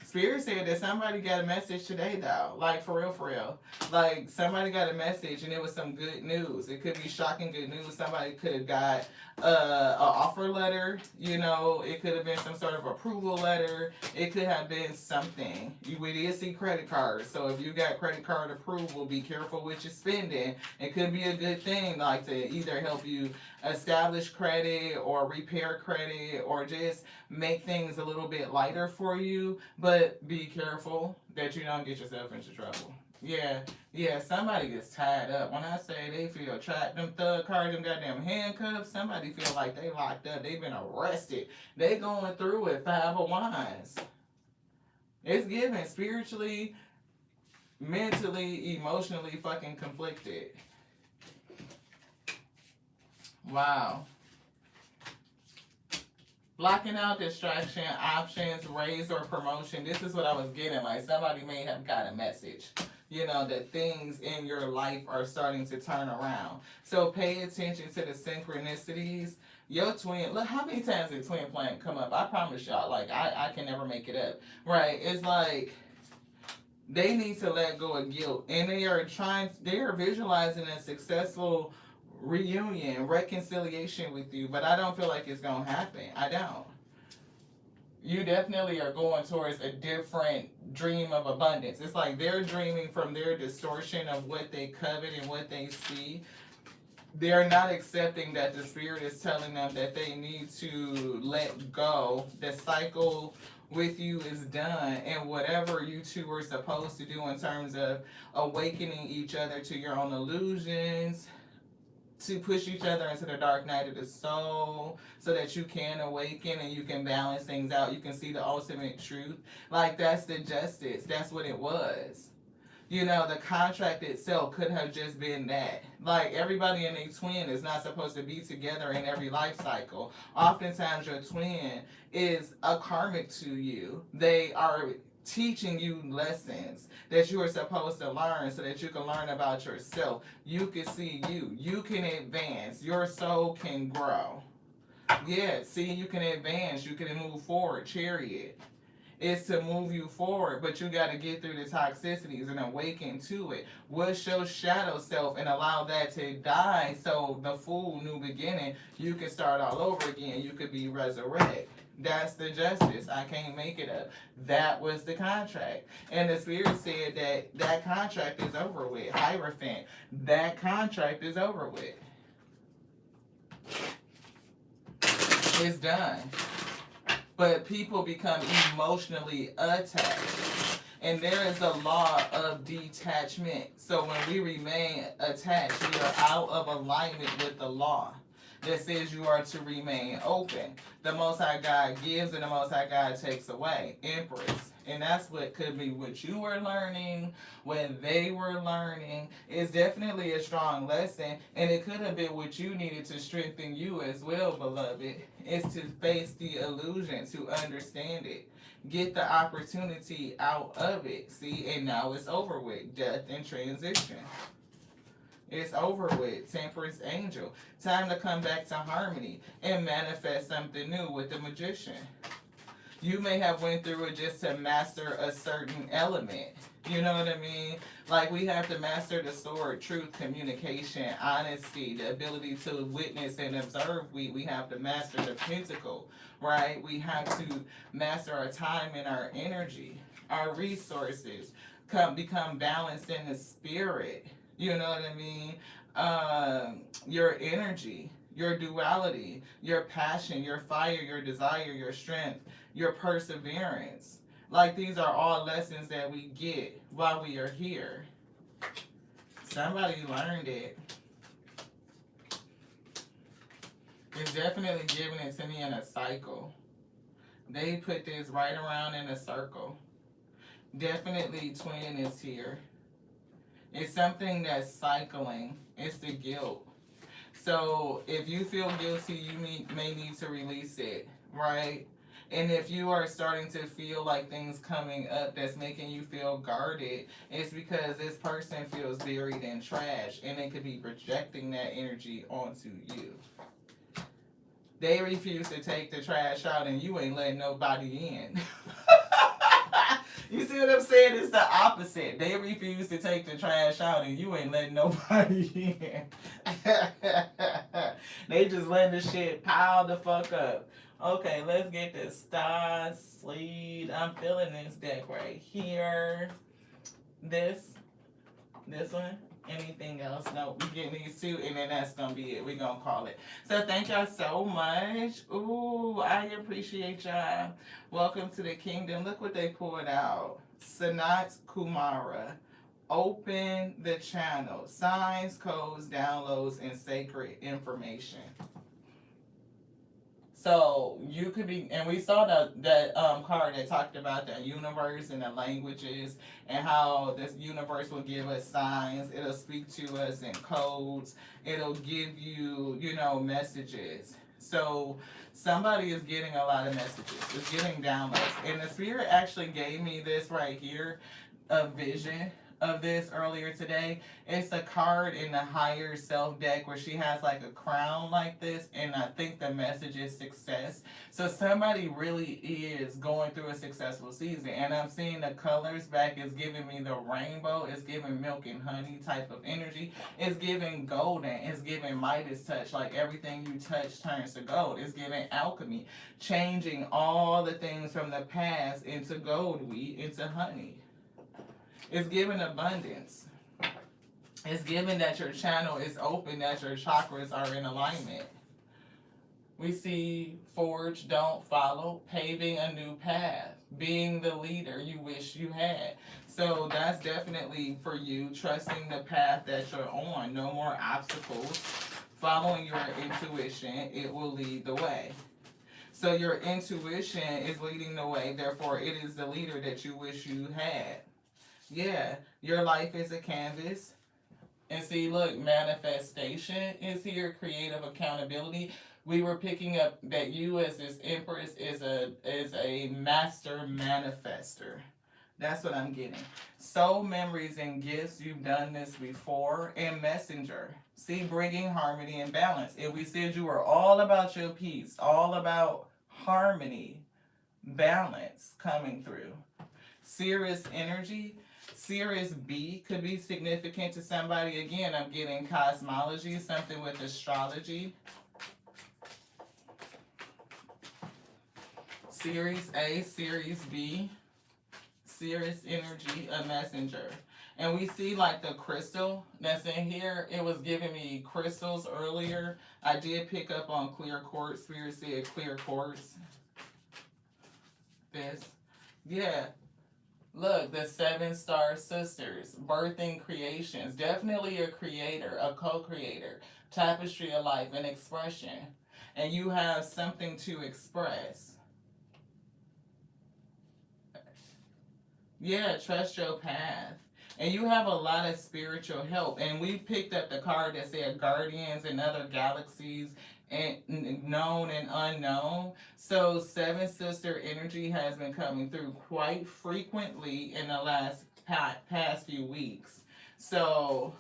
Spirit said that somebody got a message today, though. Like, for real, for real. Like, somebody got a message and it was some good news. It could be shocking good news. Somebody could have got an offer letter. You know, it could have been some sort of approval letter. It could have been something. We did see credit cards. So if you got credit card approval, be careful with your spending. It could be a good thing, like to either help you establish credit or repair credit or just make things a little bit lighter for you, but be careful that you don't get yourself into trouble. Yeah, somebody gets tied up. When I say they feel trapped, them thug cards, them goddamn handcuffs, somebody feel like they locked up, they been arrested. They going through it, 5 of Wands. It's given spiritually, mentally, emotionally fucking conflicted. Wow. Blocking out distraction, options, raise or promotion. This is what I was getting. Like, somebody may have got a message, you know, that things in your life are starting to turn around. So pay attention to the synchronicities. Your twin, look how many times did twin planet come up? I promise y'all, like, I can never make it up. Right? It's like they need to let go of guilt. And they are visualizing a successful reunion, reconciliation with you, but I don't feel like it's gonna happen. I don't. You definitely are going towards a different dream of abundance. It's like they're dreaming from their distortion of what they covet and what they see. They're not accepting that the spirit is telling them that they need to let go. The cycle with you is done, and whatever you two were supposed to do in terms of awakening each other to your own illusions, to push each other into the dark night of the soul so that you can awaken and you can balance things out. You can see the ultimate truth. Like, that's the justice. That's what it was. You know, the contract itself could have just been that. Like, everybody in a twin is not supposed to be together in every life cycle. Oftentimes, your twin is a karmic to you. They are teaching you lessons that you are supposed to learn so that you can learn about yourself. You can see you. You can advance. Your soul can grow. Yeah, see, you can advance. You can move forward. Chariot. It's to move you forward, but you got to get through the toxicities and awaken to it. What's your shadow self and allow that to die so the full new beginning, you can start all over again. You could be resurrected. That's the justice. I can't make it up. That was the contract. And the spirit said that that contract is over with. Hierophant, that contract is over with. It's done. But people become emotionally attached. And there is a law of detachment. So when we remain attached, we are out of alignment with the law that says you are to remain open. The Most High God gives and the Most High God takes away. Empress. And that's what could be what you were learning, when they were learning. It's definitely a strong lesson. And it could have been what you needed to strengthen you as well, beloved. Is to face the illusion, to understand it. Get the opportunity out of it. See, and now it's over with. Death and transition. It's over with. Temperance angel. Time to come back to harmony and manifest something new with the magician. You may have went through it just to master a certain element. You know what I mean? Like, we have to master the sword, truth, communication, honesty, the ability to witness and observe. We have to master the pentacle, right? We have to master our time and our energy, our resources, become balanced in the spirit. You know what I mean? Your energy, your duality, your passion, your fire, your desire, your strength, your perseverance. Like, these are all lessons that we get while we are here. Somebody learned it. It's definitely giving it to me in a cycle. They put this right around in a circle. Definitely twin is here. It's something that's cycling. It's the guilt. So if you feel guilty, you may need to release it, right? And if you are starting to feel like things coming up that's making you feel guarded, it's because this person feels buried in trash and they could be projecting that energy onto you. They refuse to take the trash out and you ain't letting nobody in. You see what I'm saying? It's the opposite. They refuse to take the trash out and you ain't letting nobody in. They just letting the shit pile the fuck up. Okay, let's get the star sleeve. I'm feeling this deck right here. This one. Anything else? No, we getting these two, and then that's gonna be it. We gonna call it. So thank y'all so much. Ooh, I appreciate y'all. Welcome to the kingdom. Look what they pulled out. Sanat Kumara. Open the channel. Signs, codes, downloads, and sacred information. So you could be, and we saw that card that talked about the universe and the languages and how this universe will give us signs. It'll speak to us in codes. It'll give you, messages. So somebody is getting a lot of messages. It's getting downloads. And the spirit actually gave me this right here, a vision of this earlier today. It's a card in the higher self deck where she has like a crown like this, and I think the message is success. So somebody really is going through a successful season, and I'm seeing the colors back. Is giving me the rainbow. It's giving milk and honey type of energy. It's giving golden. It's giving Midas touch, like everything you touch turns to gold. It's giving alchemy, changing all the things from the past into gold wheat, into honey. It's giving abundance. It's giving that your channel is open, that your chakras are in alignment. We see forge, don't follow, paving a new path, being the leader you wish you had. So that's definitely for you, trusting the path that you're on. No more obstacles. Following your intuition, it will lead the way. So your intuition is leading the way, therefore it is the leader that you wish you had. Yeah, your life is a canvas. And see, look, manifestation is here, creative accountability. We were picking up that you as this empress is a master manifester. That's what I'm getting. Soul memories and gifts, you've done this before. And messenger. See, bringing harmony and balance. If we said you were all about your peace, all about harmony, balance coming through. Cirrus energy. Sirius B could be significant to somebody. Again, I'm getting cosmology, something with astrology. Series A, Series B, Sirius energy, a messenger. And we see like the crystal that's in here. It was giving me crystals earlier. I did pick up on clear quartz. Spirit said clear quartz. This. Yeah. Look, the 7 Star Sisters, birthing creations, definitely a creator, a co-creator, tapestry of life, an expression, and you have something to express. Yeah, trust your path. And you have a lot of spiritual help. And we picked up the card that said guardians and other galaxies, and known and unknown. So 7 sister energy has been coming through quite frequently in the last past few weeks. So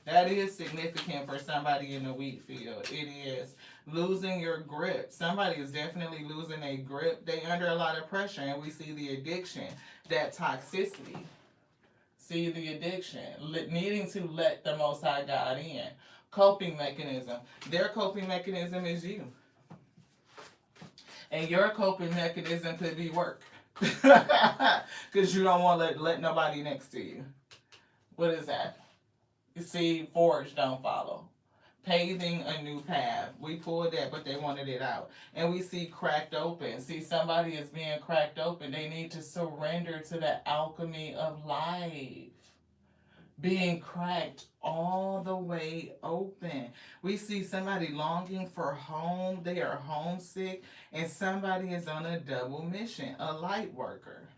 that is significant for somebody in the wheat field. It is. Losing your grip. Somebody is definitely losing a grip. They under a lot of pressure, and we see the addiction, that toxicity. See the addiction, needing to let the Most High God in. Coping mechanism. Their coping mechanism is you. And your coping mechanism could be work. Because you don't want to let nobody next to you. What is that? You see, forge, don't follow. Paving a new path. We pulled that, but they wanted it out. And we see cracked open. See, somebody is being cracked open. They need to surrender to the alchemy of life. being cracked all the way open. We see somebody longing for home, they are homesick, and somebody is on a double mission, a light worker.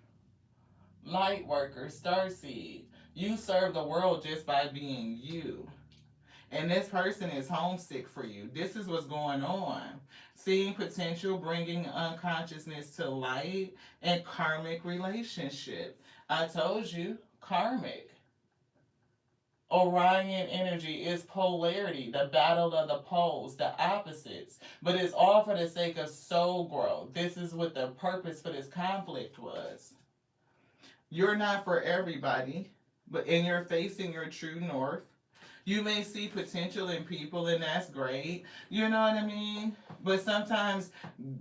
Light worker, starseed. You serve the world just by being you. And this person is homesick for you. This is what's going on. Seeing potential, bringing unconsciousness to light, and karmic relationship. I told you, karmic. Orion energy is polarity, the battle of the poles, the opposites. But it's all for the sake of soul growth. This is what the purpose for this conflict was. You're not for everybody, but and you're facing your true north. You may see potential in people, and that's great. You know what I mean? But sometimes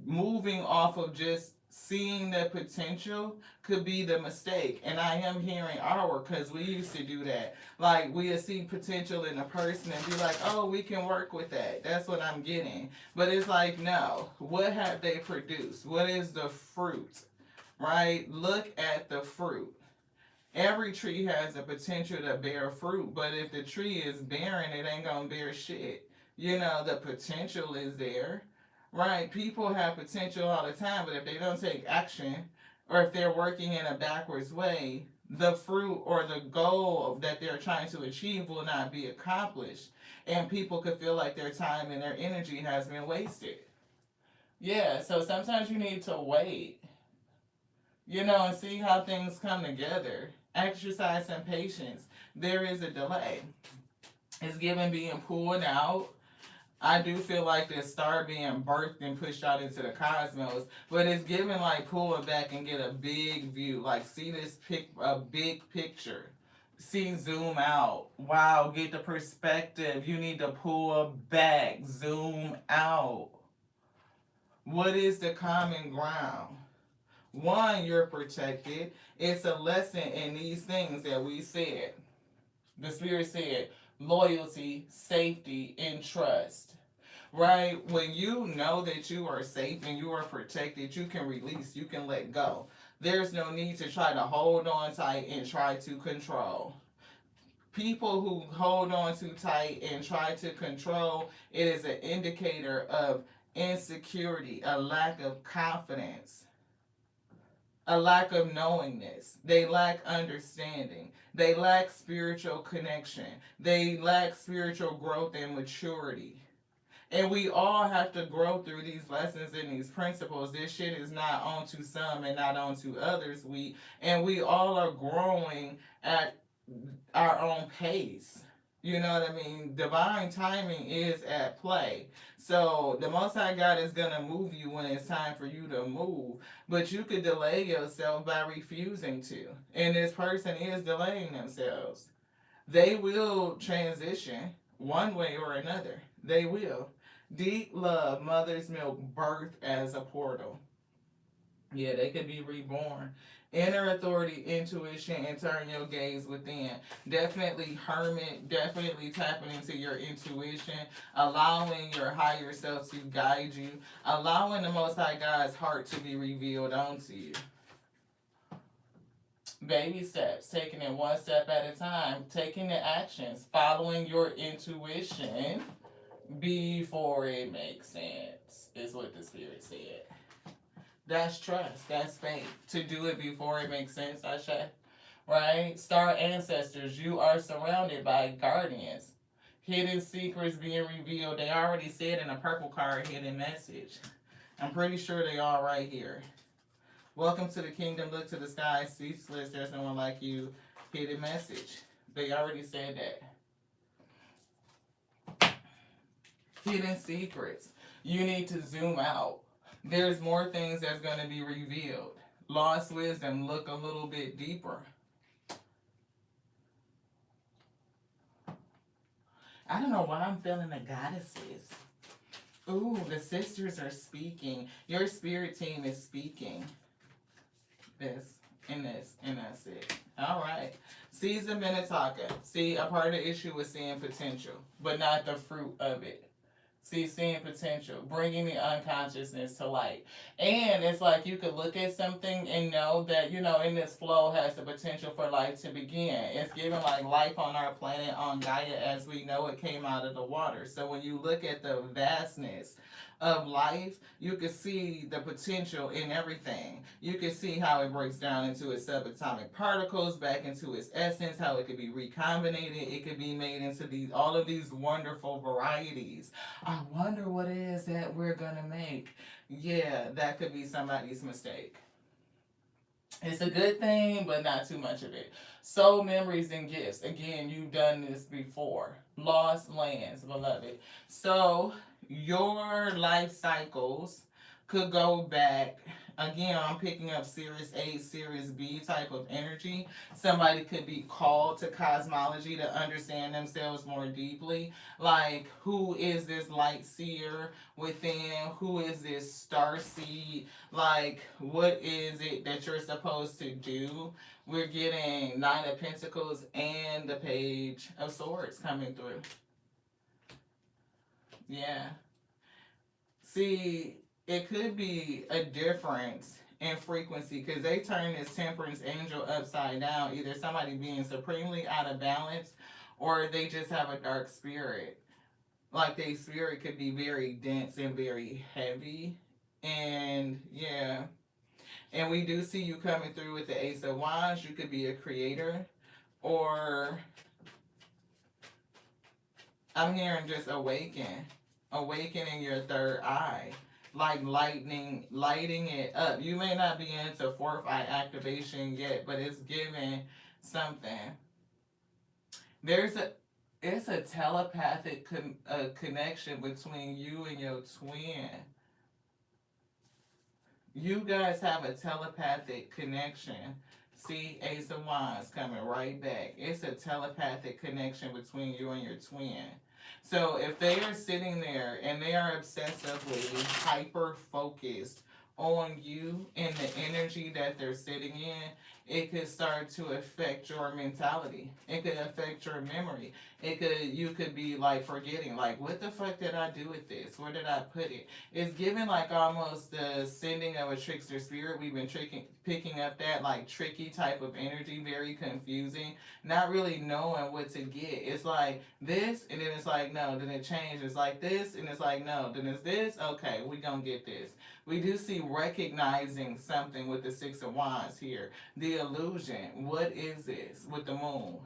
moving off of just seeing the potential could be the mistake. And I am hearing our, because we used to do that. Like, we'd see potential in a person and be like, oh, we can work with that. That's what I'm getting. But it's like, no. What have they produced? What is the fruit? Right? Look at the fruit. Every tree has the potential to bear fruit, but if the tree is barren, it ain't gonna bear shit. You know, the potential is there, right? People have potential all the time, but if they don't take action, or if they're working in a backwards way, the fruit or the goal that they're trying to achieve will not be accomplished. And people could feel like their time and their energy has been wasted. Yeah, so sometimes you need to wait, and see how things come together. Exercise some patience. There is a delay. It's given being pulled out. I do feel like this star being birthed and pushed out into the cosmos, but it's given like pull it back and get a big view. Like see this a big picture. See, zoom out. Wow, get the perspective. You need to pull back, zoom out. What is the common ground? One, you're protected. It's a lesson in these things that we said. The Spirit said loyalty, safety, and trust. Right? When you know that you are safe and you are protected, you can release, you can let go. There's no need to try to hold on tight and try to control. People who hold on too tight and try to control, it is an indicator of insecurity, a lack of confidence, a lack of knowingness. They lack understanding. They lack spiritual connection. They lack spiritual growth and maturity. And we all have to grow through these lessons and these principles. This shit is not onto some and not onto others. We all are growing at our own pace. You know what I mean? Divine timing is at play. So the Most High God is going to move you when it's time for you to move. But you could delay yourself by refusing to. And this person is delaying themselves. They will transition one way or another. They will. Deep love, mother's milk, birth as a portal. Yeah, they could be reborn. Inner authority, intuition, and turn your gaze within. Definitely hermit, definitely tapping into your intuition, allowing your higher self to guide you, allowing the Most High God's heart to be revealed onto you. Baby steps, taking it one step at a time, taking the actions, following your intuition before it makes sense, is what the Spirit said. That's trust. That's faith. To do it before it makes sense, Asha. Right? Star ancestors, you are surrounded by guardians. Hidden secrets being revealed. They already said in a purple card, hidden message. I'm pretty sure they are right here. Welcome to the kingdom. Look to the sky. Ceaseless. There's no one like you. Hidden message. They already said that. Hidden secrets. You need to zoom out. There's more things that's going to be revealed. Lost wisdom, look a little bit deeper. I don't know why I'm feeling the goddesses. Ooh, the sisters are speaking. Your spirit team is speaking. This, and that's it. All right. Season Minnetonka. See, a part of the issue is seeing potential, but not the fruit of it. See, seeing potential, bringing the unconsciousness to light. And it's like you could look at something and know that, in this flow has the potential for life to begin. It's given like life on our planet, on Gaia, as we know it, came out of the water. So when you look at the vastness of life, you can see the potential in everything. You can see how it breaks down into its subatomic particles, back into its essence, how it could be recombinated, it could be made into all of these wonderful varieties. I wonder what it is that we're gonna make. Yeah, that could be somebody's mistake. It's a good thing, but not too much of it. Soul memories and gifts. Again, you've done this before. Lost lands, beloved. So your life cycles could go back. Again, I'm picking up Series A, Series B type of energy. Somebody could be called to cosmology to understand themselves more deeply. Like, who is this light seer within? Who is this star seed? Like, what is it that you're supposed to do? We're getting Nine of Pentacles and the Page of Swords coming through. Yeah. See, it could be a difference in frequency because they turn this temperance angel upside down. Either somebody being supremely out of balance or they just have a dark spirit. Like, their spirit could be very dense and very heavy. And yeah. And we do see you coming through with the Ace of Wands. You could be a creator, or I'm hearing just awakening your third eye, like lighting it up. You may not be into fourth eye activation yet, but it's giving something. It's a telepathic connection between you and your twin. You guys have a telepathic connection. See, Ace of Wands coming right back. It's a telepathic connection between you and your twin. So if they are sitting there and they are obsessively hyper focused on you and the energy that they're sitting in, it could start to affect your mentality. It could affect your memory. You could be like forgetting, like, what the fuck did I do with this? Where did I put it? It's given like almost the sending of a trickster spirit. We've been picking up that like tricky type of energy, very confusing, not really knowing what to get. It's like this, and then it's like no, then it changes like this, and it's like no, then it's this. Okay, we gonna get this. We do see recognizing something with the Six of Wands here. The illusion. What is this with the moon?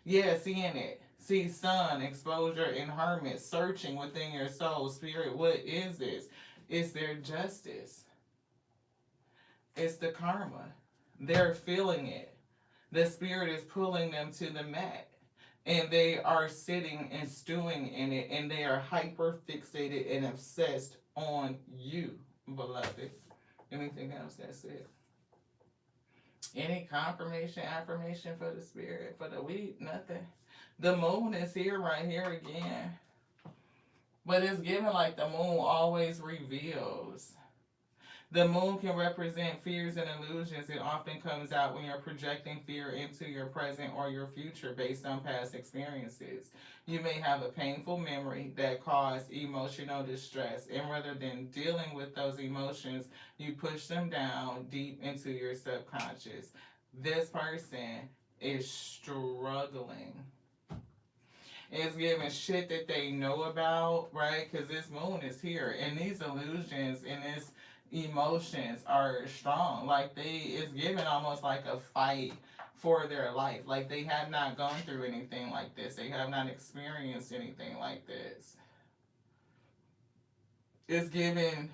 Yeah, seeing it. See sun, exposure, and hermit, searching within your soul. Spirit, what is this? It's their justice. It's the karma. They're feeling it. The spirit is pulling them to the mat. And they are sitting and stewing in it. And they are hyper fixated and obsessed on you, beloved. Anything else? That's it. Any confirmation, affirmation for the spirit, for the week? Nothing. The moon is here, right here again. But it's given like the moon always reveals. The moon can represent fears and illusions. It often comes out when you're projecting fear into your present or your future based on past experiences. You may have a painful memory that caused emotional distress, and rather than dealing with those emotions, you push them down deep into your subconscious. This person is struggling. It's giving shit that they know about, right? Because this moon is here, and these illusions and this emotions are strong. Like it's given almost like a fight for their life. Like they have not gone through anything like this. They have not experienced anything like this. It's given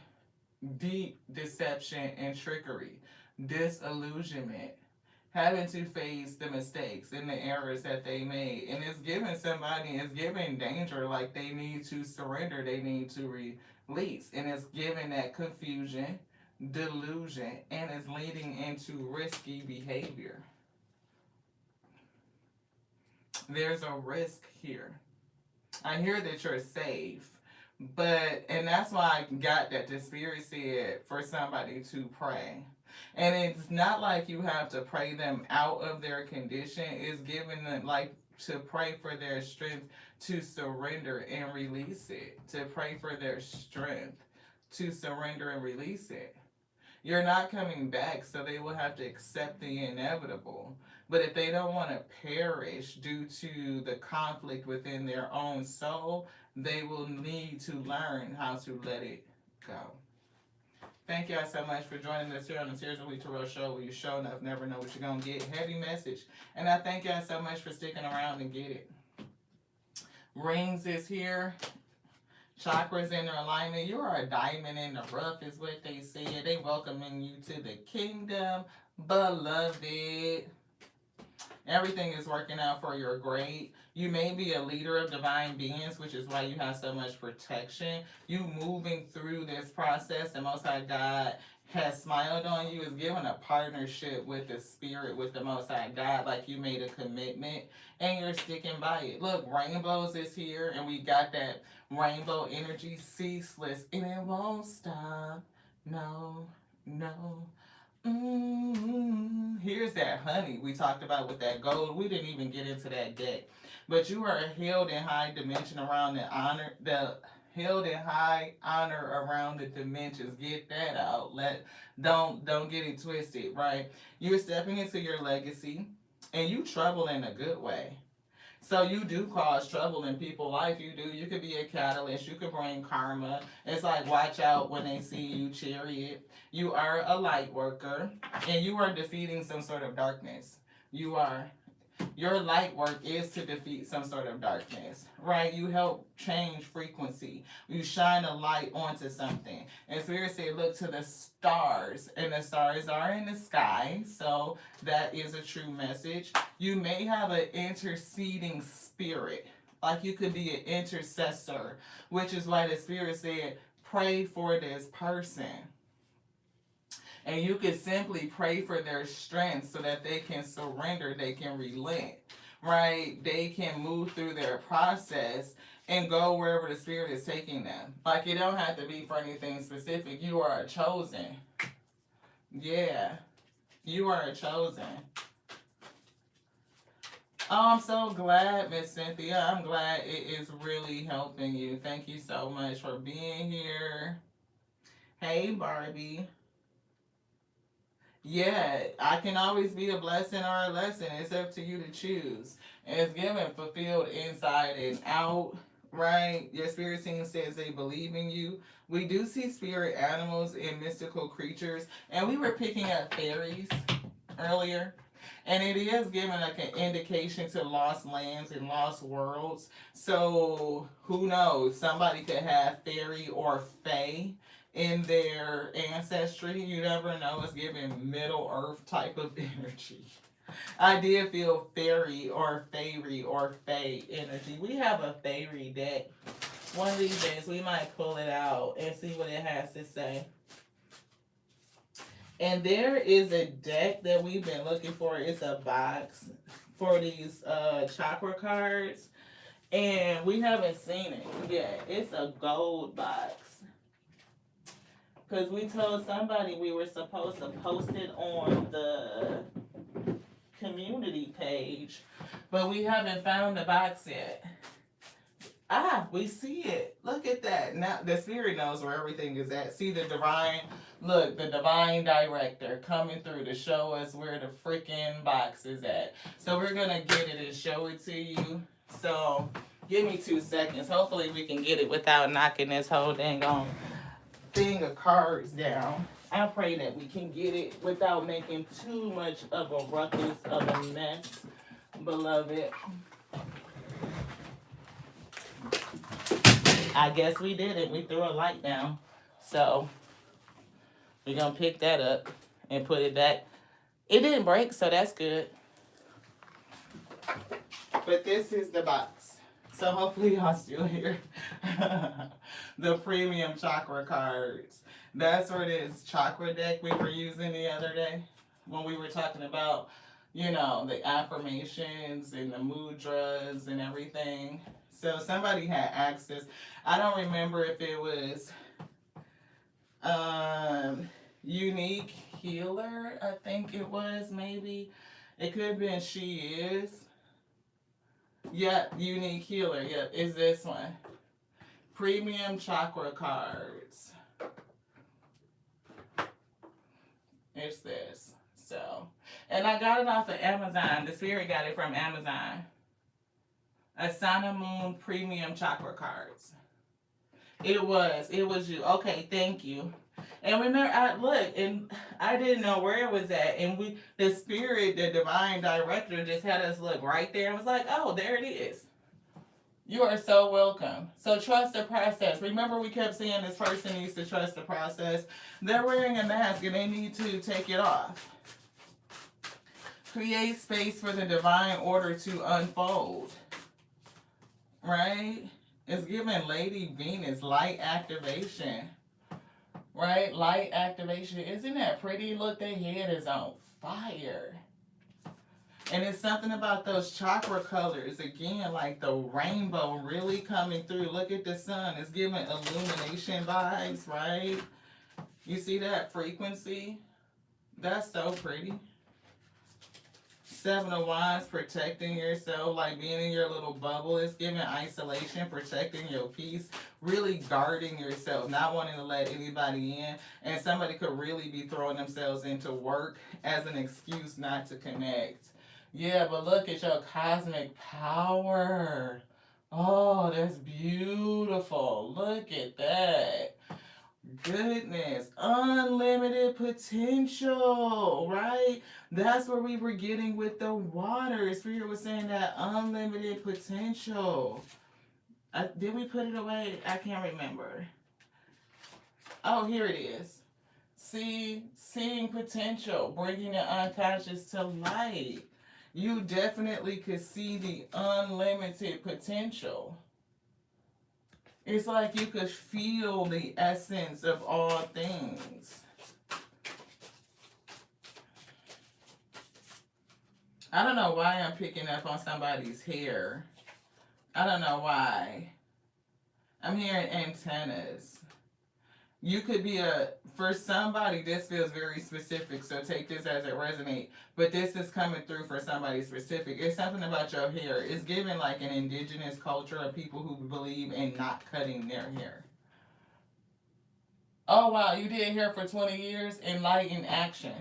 deep deception and trickery, disillusionment, having to face the mistakes and the errors that they made. And it's giving danger, like they need to surrender, they need to release. And it's giving that confusion, delusion, and it's leading into risky behavior. There's a risk here. I hear that you're safe. And that's why I got that the spirit said for somebody to pray. And it's not like you have to pray them out of their condition. It's giving them like to pray for their strength to surrender and release it. To pray for their strength to surrender and release it. You're not coming back, so they will have to accept the inevitable. But if they don't want to perish due to the conflict within their own soul, they will need to learn how to let it go. Thank y'all so much for joining us here on the Tears of Lee Terrell Show, where you show enough, never know what you're going to get. Heavy message. And I thank y'all so much for sticking around and get it. Rings is here. Chakras in their alignment. You are a diamond in the rough is what they said. They welcoming you to the kingdom, beloved. Everything is working out for your great. You may be a leader of divine beings, which is why you have so much protection. You moving through this process, the Most High God has smiled on you, is giving a partnership with the Spirit, with the Most High God, like you made a commitment, and you're sticking by it. Look, rainbows is here, and we got that rainbow energy, ceaseless, and it won't stop. No, no. Here's that honey we talked about with that gold. We didn't even get into that deck. But you are held in high dimension around the held in high honor around the dimensions. Get that out. Don't get it twisted, right? You're stepping into your legacy, and you trouble in a good way. So you do cause trouble in people's life. You do. You could be a catalyst. You could bring karma. It's like, watch out when they see you, chariot. You are a light worker, and you are defeating some sort of darkness. You are. Your light work is to defeat some sort of darkness, right? You help change frequency. You shine a light onto something. And Spirit said, look to the stars, and the stars are in the sky, so that is a true message. You may have an interceding spirit, like you could be an intercessor, which is why the Spirit said, pray for this person. And you can simply pray for their strength so that they can surrender, they can relent, right? They can move through their process and go wherever the Spirit is taking them. Like, it don't have to be for anything specific. You are a chosen. Yeah, you are a chosen. Oh, I'm so glad, Miss Cynthia. I'm glad it is really helping you. Thank you so much for being here. Hey, Barbie. Yeah, I can always be a blessing or a lesson. It's up to you to choose. And it's given fulfilled inside and out, right? Your spirit team says they believe in you. We do see spirit animals and mystical creatures. And we were picking up fairies earlier. And it is given like an indication to lost lands and lost worlds. So who knows? Somebody could have fairy or fae in their ancestry. You never know. It's giving Middle Earth type of energy. I did feel fairy or fairy or fae energy. We have a fairy deck. One of these days we might pull it out and see what it has to say. And there is a deck that we've been looking for. It's a box for these chakra cards. And we haven't seen it yet. It's a gold box. Because we told somebody we were supposed to post it on the community page, but we haven't found the box yet. Ah, we see it. Look at that. Now the Spirit knows where everything is at. See the divine, look, the divine director coming through to show us where the freaking box is at. So we're going to get it and show it to you. So give me 2 seconds. Hopefully we can get it without knocking this whole dang on thing of cards down. I pray that we can get it without making too much of a ruckus of a mess, beloved. I guess we did it. We threw a light down. So we're going to pick that up and put it back. It didn't break, so that's good. But this is the box. So hopefully y'all still here. The premium chakra cards. That's for this chakra deck we were using the other day when we were talking about, you know, the affirmations and the mudras and everything. So somebody had asked us. I don't remember if it was Unique Healer. I think it was, maybe. It could have been She Is. Yep, unique healer. Yep, is this one. Premium chakra cards. It's this. So, and I got it off of Amazon. The spirit got it from Amazon. Asana Moon Premium Chakra Cards. It was you. Okay, thank you. And remember, I didn't know where it was at, and the spirit, the divine director, just had us look right there and was like, "Oh, there it is." You are so welcome. So trust the process. Remember, we kept saying this person needs to trust the process. They're wearing a mask, and they need to take it off. Create space for the divine order to unfold. Right? It's giving Lady Venus light activation. Right? Light activation. Isn't that pretty? Look, their head is on fire. And it's something about those chakra colors. Again, like the rainbow really coming through. Look at the sun. It's giving illumination vibes, right? You see that frequency? That's so pretty. Seven of Wands, protecting yourself, like being in your little bubble. It's giving isolation, protecting your peace, really guarding yourself, not wanting to let anybody in. And somebody could really be throwing themselves into work as an excuse not to connect. Yeah, but look at your cosmic power. Oh, that's beautiful. Look at that. Goodness, unlimited potential, right? That's what we were getting with the water. Spirit was saying that unlimited potential. Did we put it away? I can't remember. Oh, here it is. Seeing potential, bringing the unconscious to light. You definitely could see the unlimited potential. It's like you could feel the essence of all things. I don't know why I'm picking up on somebody's hair. I don't know why. I'm hearing antennas. You could be for somebody, this feels very specific, so take this as it resonates. But this is coming through for somebody specific. It's something about your hair. It's giving like an indigenous culture of people who believe in not cutting their hair. Oh, wow, you did hair for 20 years? Enlighten action.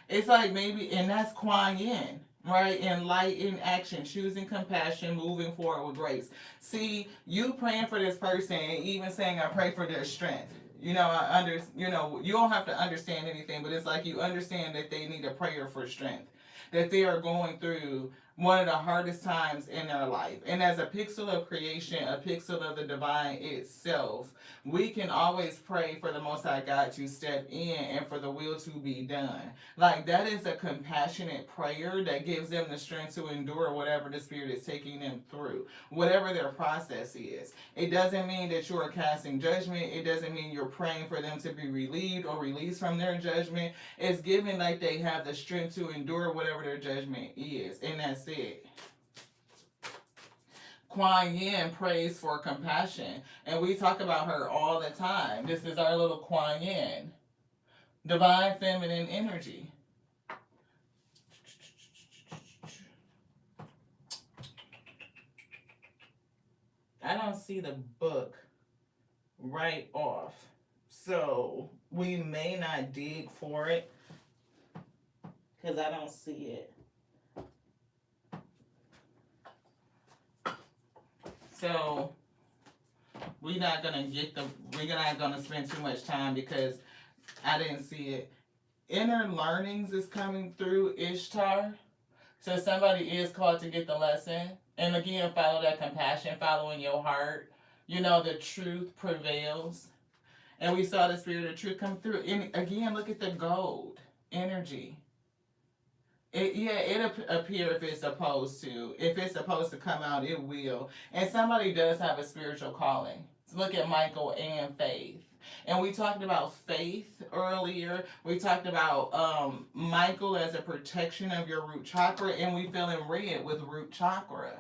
It's like maybe, and that's Kuan Yin, right? Enlighten action, choosing compassion, moving forward with grace. See, you praying for this person, and even saying, I pray for their strength. You don't have to understand anything, but it's like you understand that they need a prayer for strength, that they are going through one of the hardest times in their life. And as a pixel of creation, a pixel of the divine itself, we can always pray for the Most High God to step in and for the will to be done. Like, that is a compassionate prayer that gives them the strength to endure whatever the Spirit is taking them through, whatever their process is. It doesn't mean that you are casting judgment. It doesn't mean you're praying for them to be relieved or released from their judgment. It's given like they have the strength to endure whatever their judgment is. And that's it. Kuan Yin prays for compassion, and we talk about her all the time. This is our little Kuan Yin, divine feminine energy. I don't see the book right off, so we may not dig for it because I don't see it. So we're not gonna spend too much time because I didn't see it. Inner learnings is coming through Ishtar. So somebody is called to get the lesson. And again, follow that compassion, following your heart. The truth prevails. And we saw the spirit of truth come through. And again, look at the gold energy. It'll appear if it's supposed to. If it's supposed to come out, it will. And somebody does have a spiritual calling. So look at Michael and Faith. And we talked about faith earlier. We talked about Michael as a protection of your root chakra. And we fell in red with root chakra.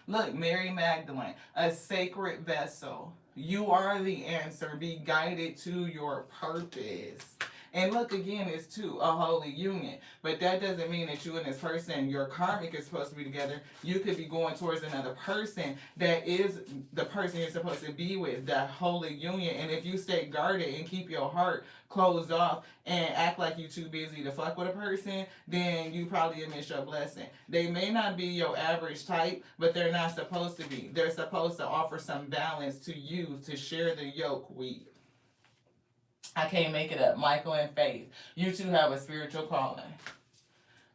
Look, Mary Magdalene, a sacred vessel. You are the answer. Be guided to your purpose. And look again, it's two, a holy union. But that doesn't mean that you and this person, your karmic is supposed to be together. You could be going towards another person that is the person you're supposed to be with, that holy union. And if you stay guarded and keep your heart closed off and act like you too busy to fuck with a person, then you probably miss your blessing. They may not be your average type, but they're not supposed to be. They're supposed to offer some balance to you to share the yoke with. I can't make it up. Michael and Faith, you two have a spiritual calling.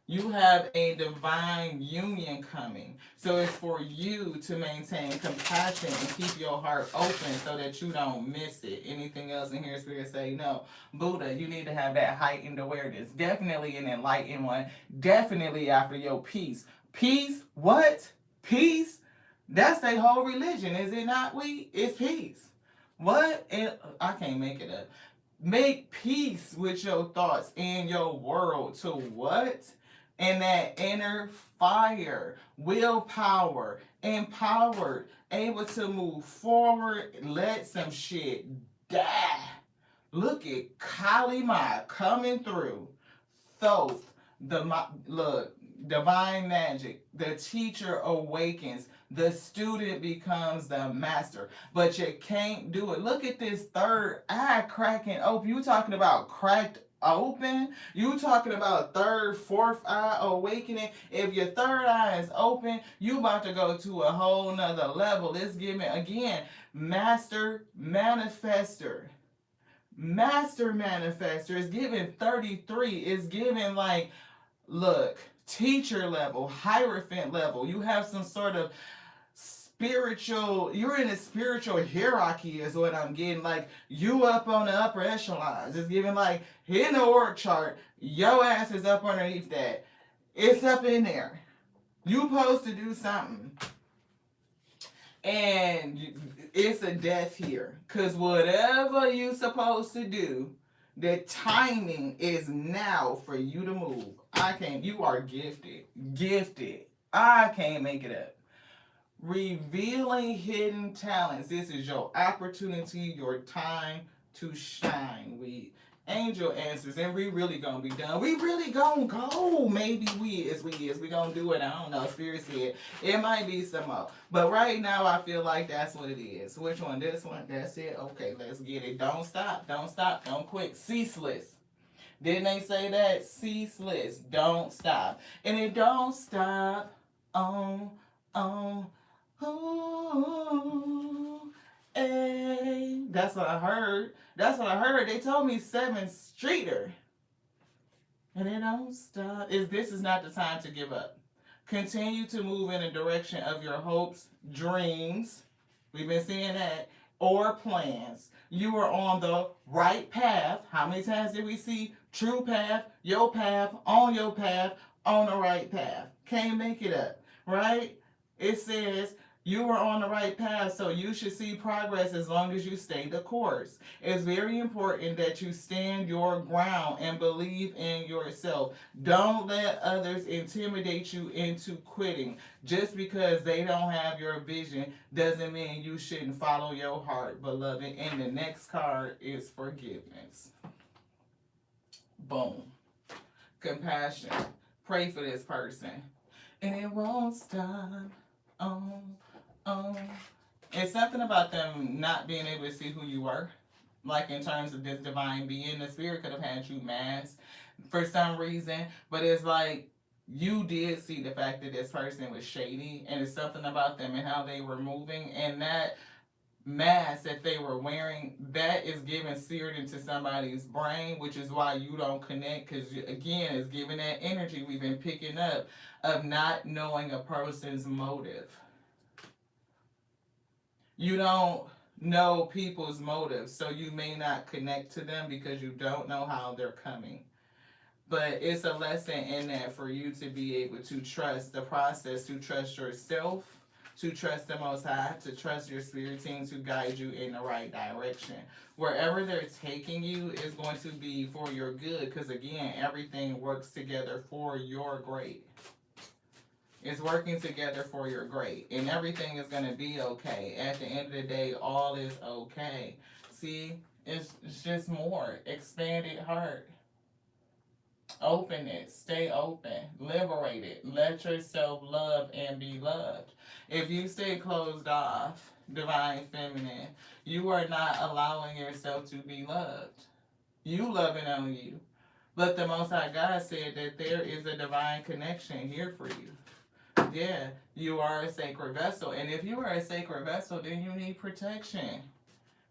You have a divine union coming. So it's for you to maintain compassion and keep your heart open so that you don't miss it. Anything else in here, Spirit say no. Buddha, you need to have that heightened awareness. Definitely an enlightened one. Definitely after your peace. Peace? What? Peace? That's their whole religion, is it not? It's peace. What? I can't make it up. Make peace with your thoughts and your world to what? And that inner fire, willpower, empowered, able to move forward, let some shit die. Look at Kali Ma coming through. Thoth, look, divine magic. The teacher awakens. The student becomes the master. But you can't do it. Look at this third eye cracking open. You talking about cracked open? You talking about third, fourth eye awakening? If your third eye is open, you about to go to a whole nother level. It's giving, again, master manifester. Master manifester is giving 33. It's giving like, look, teacher level, hierophant level. You have some sort of spiritual, you're in a spiritual hierarchy is what I'm getting. Like, you up on the upper echelons. It's giving like, in the org chart, your ass is up underneath that. It's up in there. You supposed to do something. And it's a death here. Because whatever you supposed to do, the timing is now for you to move. You are gifted. Gifted. I can't make it up. Revealing hidden talents. This is your opportunity, your time to shine. We angel answers, and we really gonna be done. We really gonna go. Maybe we gonna do it. I don't know. Spirit said it might be some more, but right now I feel like that's what it is. Which one? This one? That's it. Okay, let's get it. Don't stop. Don't stop. Don't quit. Ceaseless. Didn't they say that? Ceaseless. Don't stop. And it don't stop. Hey. That's what I heard. They told me 7th Streeter. And it don't stop. This is not the time to give up. Continue to move in the direction of your hopes, dreams. We've been seeing that. Or plans. You are on the right path. How many times did we see true path, your path, on the right path? Can't make it up, right? It says you are on the right path, so you should see progress as long as you stay the course. It's very important that you stand your ground and believe in yourself. Don't let others intimidate you into quitting. Just because they don't have your vision doesn't mean you shouldn't follow your heart, beloved. And the next card is forgiveness. Boom. Compassion. Pray for this person. And it won't stop. It's something about them not being able to see who you were. Like in terms of this divine being, the spirit could have had you masked for some reason. But it's like you did see the fact that this person was shady. And it's something about them and how they were moving. And that mask that they were wearing, that is given seared into somebody's brain, which is why you don't connect, because again, it's giving that energy we've been picking up of not knowing a person's motive. You don't know people's motives, so you may not connect to them because you don't know how they're coming. But it's a lesson in that for you to be able to trust the process, to trust yourself, to trust the Most High, to trust your spirit team to guide you in the right direction. Wherever they're taking you is going to be for your good, because again, everything works together for your great. It's working together for your great, and everything is going to be okay. At the end of the day, all is okay. See, It's just more. Expanded heart. Open it. Stay open. Liberate it. Let yourself love and be loved. If you stay closed off, divine feminine, you are not allowing yourself to be loved. You loving on you. But the Most High God said that there is a divine connection here for you. Yeah, you are a sacred vessel. And if you are a sacred vessel, then you need protection.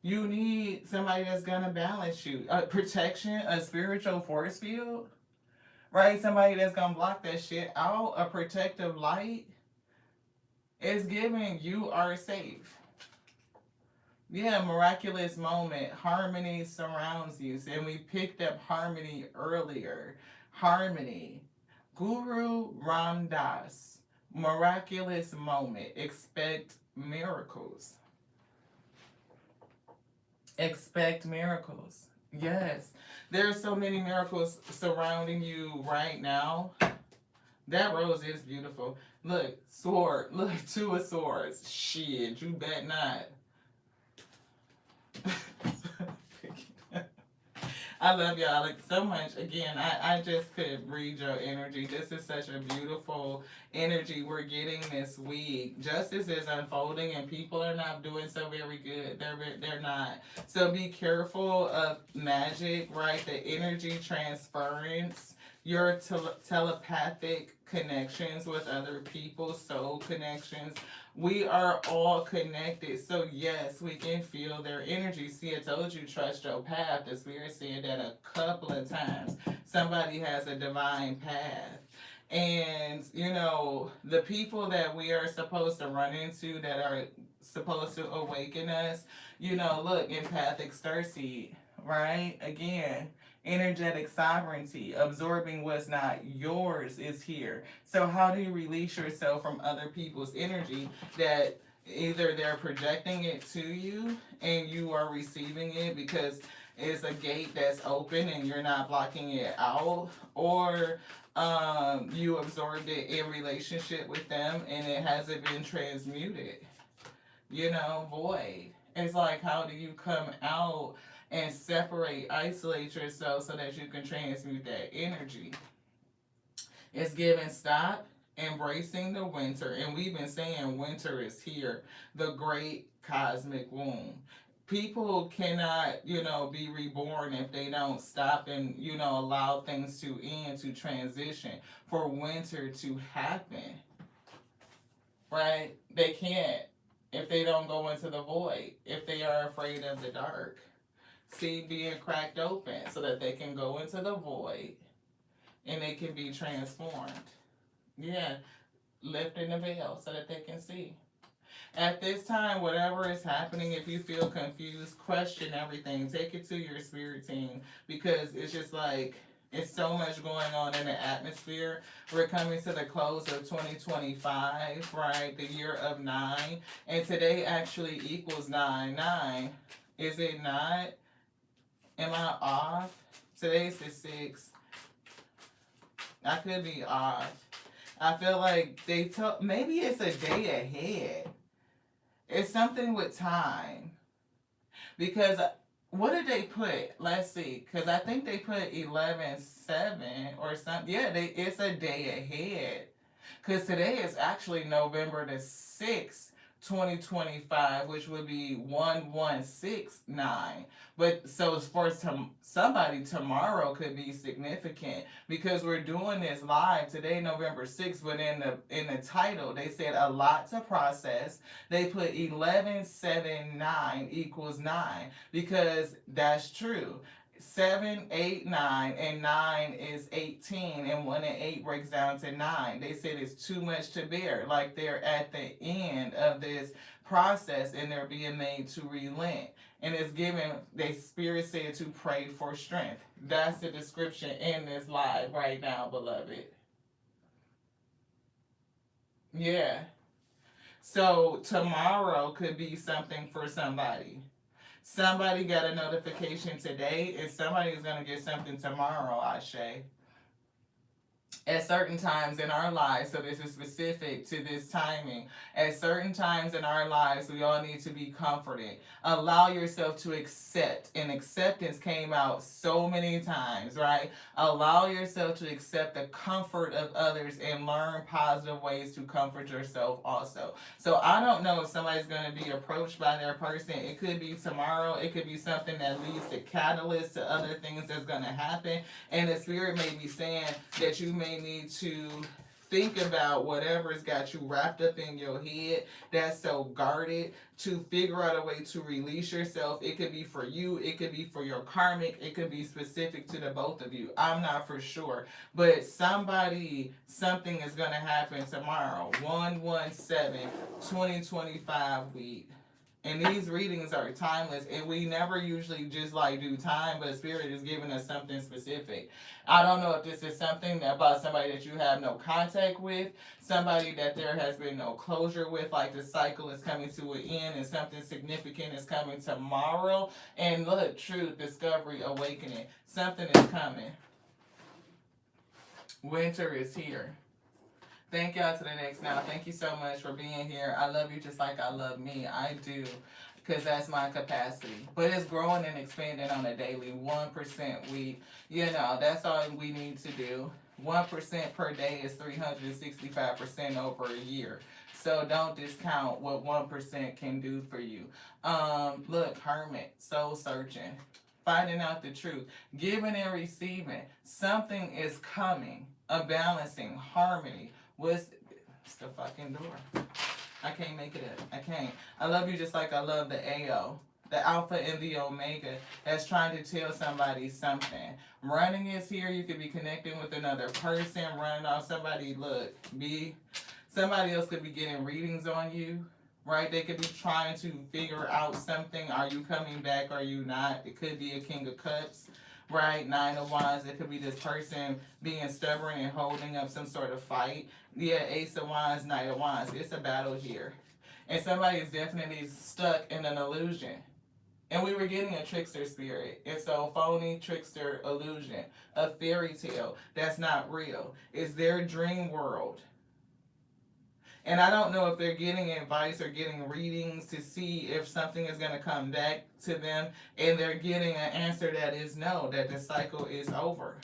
You need somebody that's going to balance you. Protection, a spiritual force field, right? Somebody that's going to block that shit out. A protective light is giving you are safe. Yeah, miraculous moment. Harmony surrounds you. And we picked up harmony earlier. Harmony. Guru Ram Das. Miraculous moment. Expect miracles. Expect miracles. Yes. There are so many miracles surrounding you right now. That rose is beautiful. Look, sword. Look, two of swords. Shit, you bet not. I love y'all like so much. Again, I just could read your energy. This is such a beautiful energy we're getting this week. Justice is unfolding and people are not doing so very good. They're not. So be careful of magic, right? The energy transference, your telepathic connections with other people, soul connections. We are all connected. So yes, we can feel their energy. See, I told you, trust your path. The Spirit said that a couple of times. Somebody has a divine path. And, you know, the people that we are supposed to run into that are supposed to awaken us, you know, look, empathic starseed, right? Again, energetic sovereignty, absorbing what's not yours is here. So how do you release yourself from other people's energy that either they're projecting it to you and you are receiving it because it's a gate that's open and you're not blocking it out, or you absorbed it in relationship with them and it hasn't been transmuted, you know, void. It's like, how do you come out and separate, isolate yourself so that you can transmute that energy? It's giving stop, embracing the winter. And we've been saying winter is here, the great cosmic womb. People cannot, you know, be reborn if they don't stop and, you know, allow things to end, to transition, for winter to happen. Right? They can't if they don't go into the void, if they are afraid of the dark. See, being cracked open so that they can go into the void and they can be transformed. Yeah, lifting the veil so that they can see. At this time, whatever is happening, if you feel confused, question everything. Take it to your spirit team because it's just like, it's so much going on in the atmosphere. We're coming to the close of 2025, right? The year of 9. And today actually equals 9. 9. Is it not? Am I off? Today's the 6th. I could be off. I feel like they took, maybe it's a day ahead. It's something with time. Because what did they put? Let's see. Because I think they put 11/7 or something. Yeah, it's a day ahead. Because today is actually November the 6th. 2025, which would be 1169. But so for somebody, tomorrow could be significant because we're doing this live today, November 6th. But in the title, they said a lot to process. They put 1179 equals 9 because that's true. 7, 8, 9, and 9 is 18, and 1 and 8 breaks down to 9. They said it's too much to bear, like they're at the end of this process and they're being made to relent. And it's given, the Spirit said to pray for strength. That's the description in this live right now, beloved. Yeah. So tomorrow could be something for somebody. Somebody got a notification today, and somebody is going to get something tomorrow, Ashe. at certain times in our lives, so this is specific to this timing, at certain times in our lives, we all need to be comforted. Allow yourself to accept, and acceptance came out so many times, right? Allow yourself to accept the comfort of others and learn positive ways to comfort yourself also. So I don't know if somebody's going to be approached by their person. It could be tomorrow, it could be something that leads to catalyst to other things that's going to happen, and the spirit may be saying that you may need to think about whatever's got you wrapped up in your head that's so guarded, to figure out a way to release yourself. It could be for you, it could be for your karmic, it could be specific to the both of you. I'm not for sure. But something is going to happen tomorrow. 1/17/2025 week. And these readings are timeless, and we never usually just like do time, but Spirit is giving us something specific. I don't know if this is something about somebody that you have no contact with, somebody that there has been no closure with, like the cycle is coming to an end and something significant is coming tomorrow. And look, truth, discovery, awakening. Something is coming. Winter is here. Thank y'all to the next now. Thank you so much for being here. I love you just like I love me. I do. Because that's my capacity. But it's growing and expanding on a daily. 1% that's all we need to do. 1% per day is 365% over a year. So don't discount what 1% can do for you. Look, hermit, soul searching, finding out the truth, giving and receiving. Something is coming. A balancing, harmony. It's the fucking door. I can't make it up. I can't. I love you just like I love the AO, the Alpha and the Omega that's trying to tell somebody something. Running is here. You could be connecting with another person, running off somebody. Look, somebody else could be getting readings on you, right? They could be trying to figure out something. Are you coming back? Are you not? It could be a King of Cups. Right, 9 of Wands, it could be this person being stubborn and holding up some sort of fight. Yeah, Ace of Wands, Knight of Wands, it's a battle here. And somebody is definitely stuck in an illusion. And we were getting a trickster spirit. It's a phony trickster illusion, a fairy tale that's not real. It's their dream world. And I don't know if they're getting advice or getting readings to see if something is going to come back to them, and they're getting an answer that is no, that the cycle is over.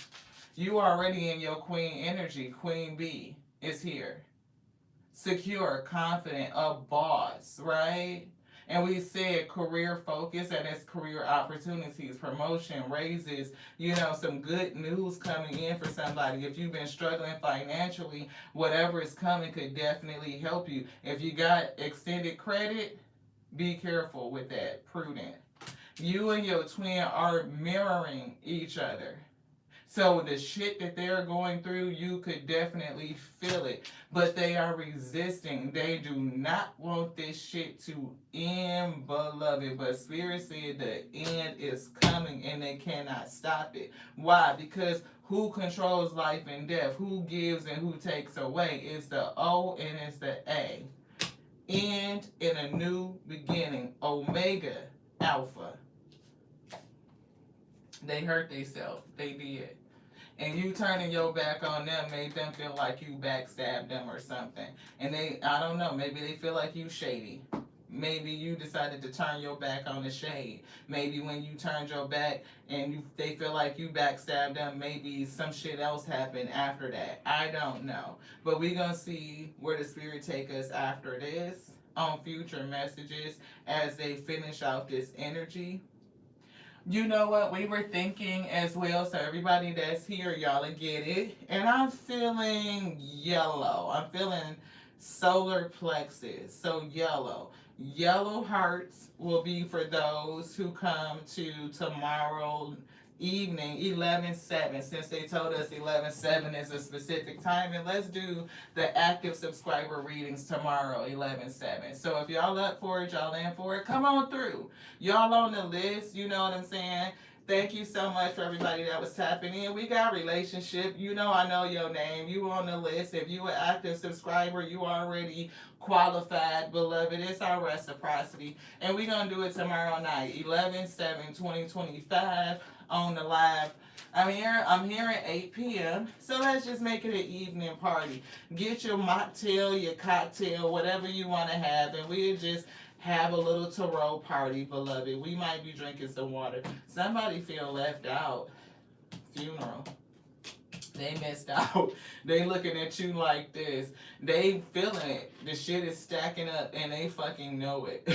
You are already in your queen energy. Queen bee is here. Secure, confident, a boss, right? And we said career focus, and it's career opportunities, promotion, raises, some good news coming in for somebody. If you've been struggling financially, whatever is coming could definitely help you. If you got extended credit, be careful with that, prudent. You and your twin are mirroring each other. So the shit that they're going through, you could definitely feel it. But they are resisting. They do not want this shit to end, beloved. But Spirit said the end is coming and they cannot stop it. Why? Because who controls life and death? Who gives and who takes away? It's the O and it's the A. End in a new beginning. Omega, Alpha. They hurt themselves. They did. And you turning your back on them made them feel like you backstabbed them or something. And I don't know, maybe they feel like you shady. Maybe you decided to turn your back on the shade. Maybe when you turned your back and they feel like you backstabbed them, maybe some shit else happened after that. I don't know. But we're going to see where the Spirit take us after this on future messages as they finish out this energy. You know what? We were thinking as well, so everybody that's here, y'all will get it. And I'm feeling yellow. I'm feeling solar plexus, so yellow. Yellow hearts will be for those who come to tomorrow evening, 11/7, since they told us 11/7 is a specific time. And let's do the active subscriber readings tomorrow, 11/7. So if y'all up for it, y'all in for it, come on through. Y'all on the list, you know what I'm saying? Thank you so much for everybody that was tapping in. We got relationship. I know your name. You on the list. If you an active subscriber, you already qualified, beloved. It's our reciprocity. And we're going to do it tomorrow night, 11/7/2025 on the live I'm here at 8 p.m. So let's just make it an evening party. Get your mocktail, your cocktail, whatever you want to have, and we'll just have a little tarot party, beloved. We might be drinking some water. Somebody feel left out. Funeral. They missed out. They looking at you like this. They feeling it. The shit is stacking up and they fucking know it.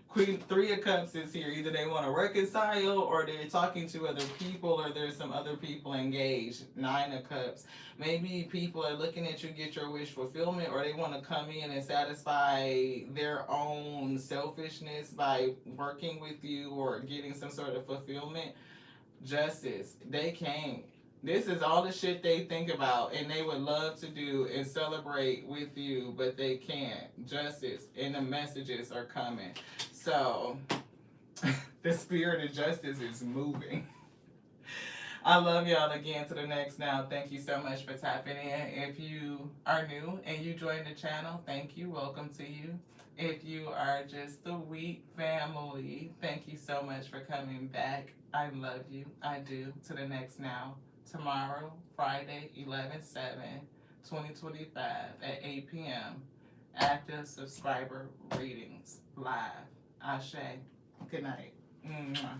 Queen Three of Cups is here. Either they want to reconcile or they're talking to other people or there's some other people engaged. Nine of Cups. Maybe people are looking at you get your wish fulfillment or they want to come in and satisfy their own selfishness by working with you or getting some sort of fulfillment. Justice. They came. This is all the shit they think about and they would love to do and celebrate with you, but they can't. Justice. And the messages are coming. So, the spirit of justice is moving. I love y'all again to the next now. Thank you so much for tapping in. If you are new and you joined the channel, thank you. Welcome to you. If you are just the Wheat family, thank you so much for coming back. I love you. I do. To the next now. Tomorrow, Friday, 11/7/2025 at 8 p.m. Active subscriber readings live. Ashe. Good night. Mwah.